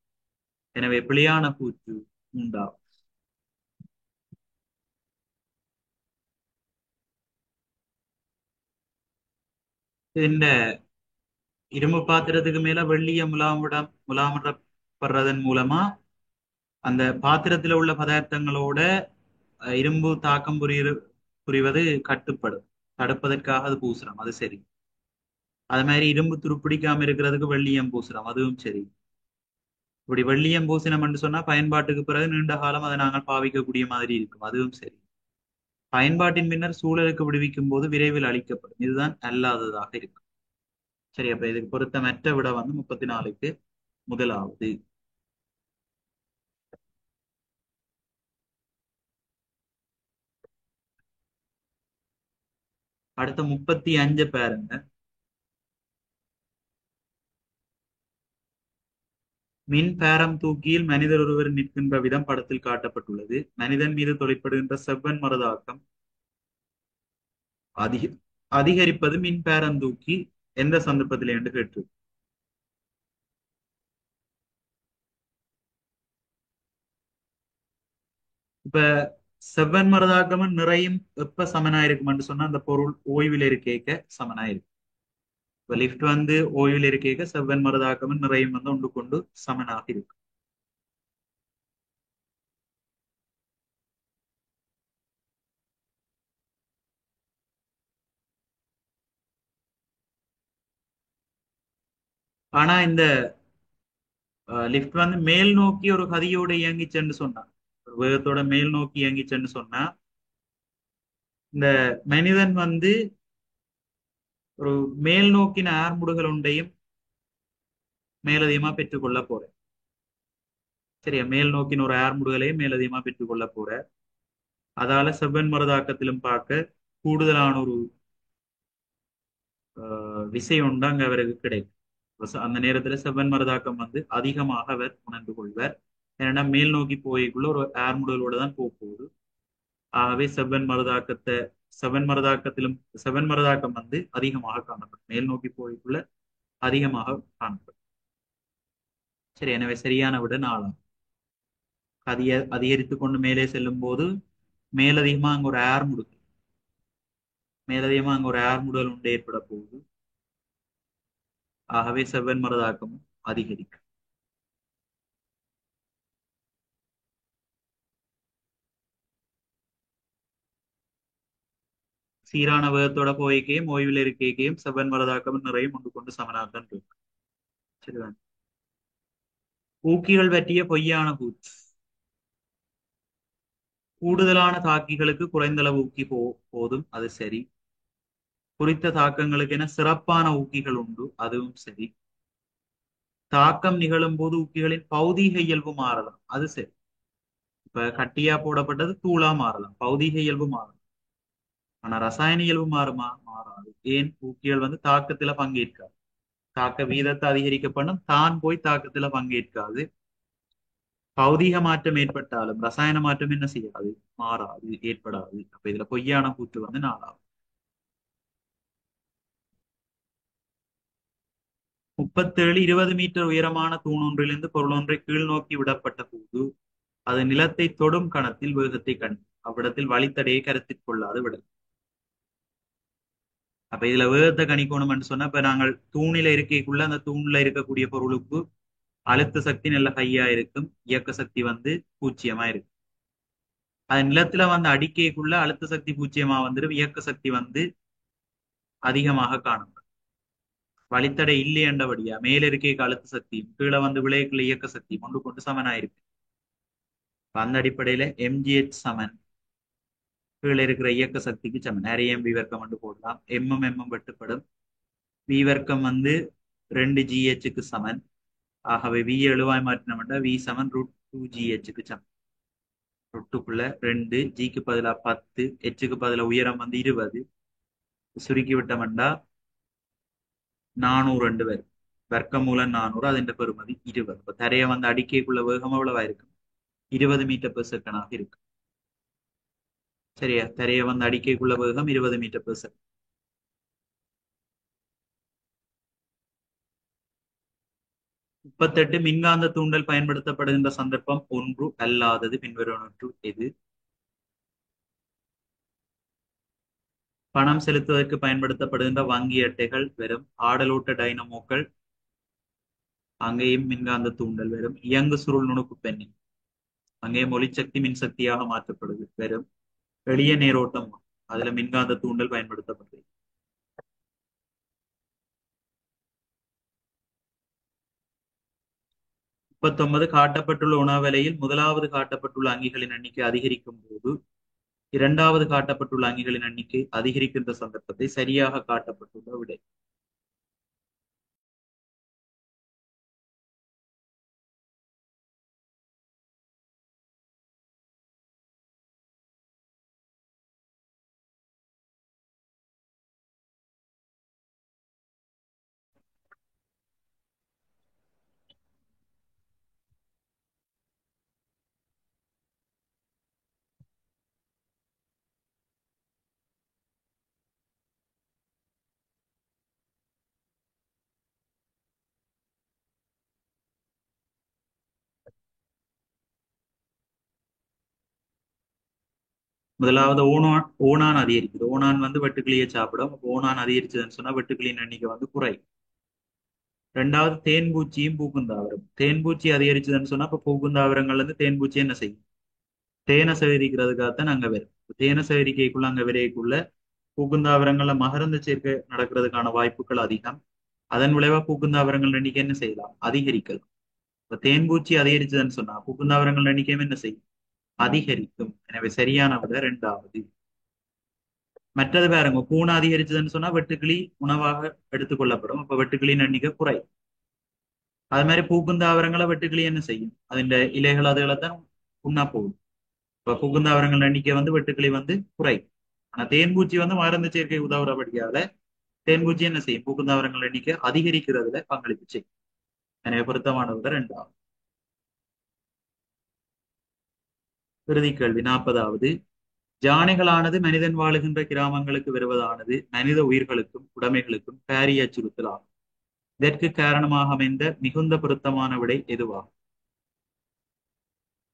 எனவே பிழையான கூற்று மூன்றாவது. இந்த இரும்பு பாத்திரத்துக்கு மேல வெள்ளிய முலாமிடப்படுறதன் மூலமா அந்த பாத்திரத்துல உள்ள பதார்த்தங்களோட இரும்பு தாக்கம் புரிவது கட்டுப்படும். தடுப்பதற்காக அது பூசுறோம், அது சரி. அது மாதிரி இரும்பு துருப்பிடிக்காம இருக்கிறதுக்கு வெள்ளியம் பூசுறோம், அதுவும் சரி. இப்படி வெள்ளியம் பூசினம் என்று சொன்னா பயன்பாட்டுக்கு பிறகு நீண்ட காலம் அதை நாங்கள் பாவிக்கக்கூடிய மாதிரி இருக்கும், அதுவும் சரி. பயன்பாட்டின் பின்னர் சூழலுக்கு விடுவிக்கும் போது விரைவில் அழிக்கப்படும், இதுதான் அல்லாததாக இருக்கும். சரி, அப்ப இதுக்கு பொருத்த மற்ற விட வந்து 34க்கு முதலாவது. அடுத்த 35 பாருங்க. மின் பேரம் தூக்கியில் மனிதர் ஒருவர் நிற்கின்ற விதம் படத்தில் காட்டப்பட்டுள்ளது. மனிதன் மீது தொழிற்படுகின்ற செவ்வன் மருதாக்கம் அதிக அதிகரிப்பது மின் பேரம் தூக்கி எந்த சந்தர்ப்பத்திலே என்று கேட்டு. இப்ப செவ்வன் மருதாக்கமும் நிறையும் எப்ப சமனாயிருக்கும் என்று சொன்னா அந்த பொருள் ஓய்வில் இருக்கேக்க சமனாயிருக்கும். இப்ப லிப்ட் வந்து ஓய்வில் இருக்கேக்க செவ்வன் மருதாக்கமும் நிறையும் வந்து ஒன்று கொண்டு சமனாக இருக்கும். ஆனா இந்த லிப்ட் வந்து மேல் நோக்கி ஒரு கதியோட இயங்கிச்சென்று சொன்னா, ஒரு வேகத்தோட மேல் நோக்கி இயங்கிச்சென்று சொன்னா, இந்த மனிதன் வந்து ஒரு மேல் நோக்கின ஆர்முடுகள் ஒன்றையும் மேலதிகமா பெற்றுக்கொள்ள போறேன். சரியா, மேல் நோக்கின ஒரு ஆர்முடுகளையும் மேலதிகமா பெற்றுக்கொள்ள போற. அதால செவ்வன் மருதாக்கத்திலும் பார்க்க கூடுதலான ஒரு விசை உண்டு அங்க அவருக்கு கிடைக்கும். அந்த நேரத்துல செவ்வன் மருதாக்கம் வந்து அதிகமாக அவர் உணர்ந்து கொள்வார். ஏன்னா மேல் நோக்கி போய்க்குள்ள ஒரு ஆர்முடுகளோட தான் போக போகுது. ஆகவே செவ்வன் மருதாக்கத்திலும் செவ்வன் மருதாக்கம் வந்து அதிகமாக காணப்படும், மேல் நோக்கி போய்க்குள்ள அதிகமாக காணப்படும். சரி, எனவே சரியான விட 4. அதிகரித்து கொண்டு மேலே செல்லும் போது மேலதிகமா அங்க ஒரு ஏர் முடுக்கு மேலதிகமா அங்க ஒரு ஏர் முடல் உண்டு ஏற்பட போகுது. ஆகவே செவ்வன் மருதாக்கமும் அதிகரிக்கும். சீரான வேகத்தோட போய்க்கையும் ஓய்வில் இருக்கையும் செவ்வன் மருதாக்கமும் நிறையும் ஒன்று கொண்டு சமனாகத்தான் இருக்கு. சரிதான். ஊக்கிகள் பற்றிய பொய்யான கூற்று. கூடுதலான தாக்கிகளுக்கு குறைந்தளவு ஊக்கி போதும், அது சரி. குறித்த தாக்கங்களுக்கு என சிறப்பான ஊக்கிகள் உண்டு, அதுவும் சரி. தாக்கம் நிகழும் போது ஊக்கிகளின் பௌதீக இயல்பு மாறலாம், அது சரி. இப்ப கட்டியா போடப்பட்டது தூளா மாறலாம், பௌதீக இயல்பு மாறலாம். ஆனா ரசாயன இயல்பு மாறுமா? மாறாது. ஏன்? ஊக்கிகள் வந்து தாக்கத்துல பங்கேற்காது. தாக்க வீதத்தை அதிகரிக்கப்படும், தான் போய் தாக்கத்துல பங்கேற்காது. பௌதீக மாற்றம் ஏற்பட்டாலும் ரசாயன மாற்றம் என்ன செய்யாது? மாறாது, ஏற்படாது. அப்ப இதுல பொய்யான கூற்று வந்து 4. 37 20 மீட்டர் உயரமான தூணொன்றிலிருந்து பொருள் ஒன்றை கீழ் நோக்கி விடப்பட்ட போது அது நிலத்தை தொடும் கணத்தில் வேகத்தை கண்டு அவ்விடத்தில் வழித்தடையை கருத்தில் கொள்ளாது விடும். அப்ப இதுல வேகத்தை கணிக்கணும்னு சொன்னா இப்ப நாங்கள் தூணில இருக்கைக்குள்ள அந்த தூண்ல இருக்கக்கூடிய பொருளுக்கு அழுத்த சக்தி நல்ல ஹையா இருக்கும், இயக்க சக்தி வந்து பூஜ்ஜியமா இருக்கும். அது நிலத்துல வந்து அடிக்கைக்குள்ள அழுத்த சக்தி பூஜ்ஜியமா வந்துடும், இயக்க சக்தி வந்து அதிகமாக காணப்படும். வழித்தடை இல்லை என்றபடியா மேல இருக்கைக்கு அழுத்த சக்தியும் கீழே வந்து விளையக்குள்ள இயக்க சக்தியும் ஒன்று கொண்டு சமனாயிருக்கு. அந்த அடிப்படையில எம்ஜிஹெச் சமன் கீழே இருக்கிற இயக்க சக்திக்கு சமன். நிறைய வி வர்க்கம் வந்து போடலாம், எம்எம் வெட்டுப்படும். வி வர்க்கம் வந்து 2 GHக்கு சமன். ஆகவே வி எழுவாய் மாற்றினோம்னா வி சமன் √2GH சமம். √2க்குள்ள 2, ஜிக்கு பதிலா 10, ஹெச்சுக்கு பதிலா உயரம் வந்து 20. சுருக்கி விட்டோம்னா 400 ரெண்டு பேர் வர்க்கமூலம் 400, അതിന്റെ பெறுமதி 20. இப்ப தரையை வந்து அடிக்கைக்குள்ள வேகம் எவ்வளவா இருக்கும்? 20 மீட்டர் பெர் செகண்டாக இருக்கும். சரியா? தரையை வந்து அடிக்கைக்குள்ள வேகம் 20 மீட்டர் பெர் செகண்ட். 38 மின்காந்த தூண்டல் பயன்படுத்தப்படுகின்ற சந்தர்ப்பம் ஒன்று அல்லாதது பின்வருவனவற்றுள் எது? பணம் செலுத்துவதற்கு பயன்படுத்தப்படுகின்ற வங்கி அட்டைகள் வெறும். ஆடலோட்ட டைனமோக்கள், அங்கேயும் மின்காந்த தூண்டல் வெறும். இயங்கு சுருள் நுணுக்கு பெண்ணி, அங்கேயும் ஒளிச்சக்தி மின்சக்தியாக மாற்றப்படுது வெறும். எளிய நேரோட்டம், அதுல மின்காந்த தூண்டல் பயன்படுத்தப்படுது. முப்பத்தொன்பது காட்டப்பட்டுள்ள உணவலையில் முதலாவது காட்டப்பட்டுள்ள அங்கிகளின் எண்ணிக்கை அதிகரிக்கும் போது இரண்டாவது காட்டப்பட்டுள்ள அங்கிகளின் எண்ணிக்கை அதிகரிக்கின்ற சந்தர்ப்பத்தை சரியாக காட்டப்பட்டுள்ள விடை. முதலாவது ஓணான் அதிகரிக்குது. ஓணான் வந்து வெட்டுக்கிளியை சாப்பிடும். அப்போ ஓணான் அதிகரிச்சதுன்னு சொன்னா வெட்டுக்கிளியின் எண்ணிக்கை வந்து குறை. ரெண்டாவது தேன்பூச்சியும் பூக்குந்தாவரம். தேன்பூச்சி அதிகரிச்சதுன்னு சொன்னா அப்ப பூக்குந்தாவரங்கள்ல இருந்து தேன்பூச்சி என்ன செய்யும்? தேனை சேகரிக்கிறதுக்காகத்தான் அங்க வரும். தேனை சேகரிக்கைக்குள்ள அங்க விரைக்குள்ள பூக்குந்தாவரங்கள்ல மகரந்த சேர்க்கை நடக்கிறதுக்கான வாய்ப்புகள் அதிகம். அதன் விளைவா பூக்குந்தாவரங்கள் எண்ணிக்கை என்ன செய்யலாம்? அதிகரிக்கலாம். இப்ப தேன்பூச்சி அதிகரிச்சதுன்னு சொன்னா பூக்குந்தாவரங்கள் எண்ணிக்கையும் என்ன செய்யும்? அதிகரிக்கும். எனவே சரியான விட இரண்டாவது. மற்றது பாருங்க, பூனை அதிகரிச்சதுன்னு சொன்னா வெட்டுக்கிளி உணவாக எடுத்துக்கொள்ளப்படும். அப்ப வெட்டுக்கிளியின் எண்ணிக்கை குறை. அது மாதிரி பூக்குந்தாவரங்களை வெட்டுக்கிளி என்ன செய்யும்? അതിന്റെ இலைகள் அதுகளை தான் உண்ணா போகும். இப்ப பூக்குந்தாவரங்கள் எண்ணிக்கை வந்து வெட்டுக்கிளி வந்து குறை. ஆனா தேன்பூச்சி வந்து மருந்து சேர்க்கை உதவுறபடியால தேன்பூச்சி என்ன செய்யும்? பூக்குந்தாவரங்கள் எண்ணிக்கை அதிகரிக்கிறதுல பங்களிப்பு செய்யும். எனவே பொருத்தமானது இரண்டாவது. இறுதி கேள்வி 40வது. ஜானைகளானது மனிதன் வாழுகின்ற கிராமங்களுக்கு வருவதானது மனித உயிர்களுக்கும் உடைமைகளுக்கும் பாரிய அச்சுறுத்தல் ஆகும். இதற்கு காரணமாக அமைந்த மிகுந்த பொருத்தமான விடை எதுவாகும்?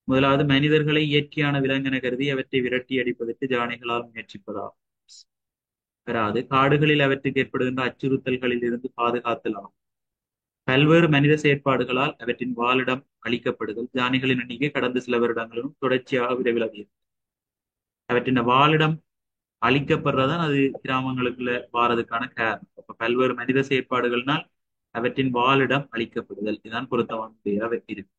முதலாவது, மனிதர்களை இயற்கையான விலங்கென கருதி அவற்றை விரட்டி அடிப்பதற்கு ஜானைகளால் முயற்சிப்பதாகும். வராது. காடுகளில் அவற்றுக்கு ஏற்படுகின்ற அச்சுறுத்தல்களில் இருந்து பாதுகாத்தல் ஆகும். பல்வேறு மனித செயற்பாடுகளால் அவற்றின் வாழிடம் அளிக்கப்படுதல். ஜானைகளின் எண்ணிக்கை கடந்த சில வருடங்களிலும் தொடர்ச்சியாக விரைவில் அதிகரிக்கும். அவற்றின் வாழிடம் அழிக்கப்படுறதான் அது கிராமங்களுக்குள்ள வாரதுக்கான காரணம். அப்ப பல்வேறு மனித செயற்பாடுகள்னால் அவற்றின் வாழிடம் அளிக்கப்படுதல். இதுதான் பொருத்தமான இருக்கு.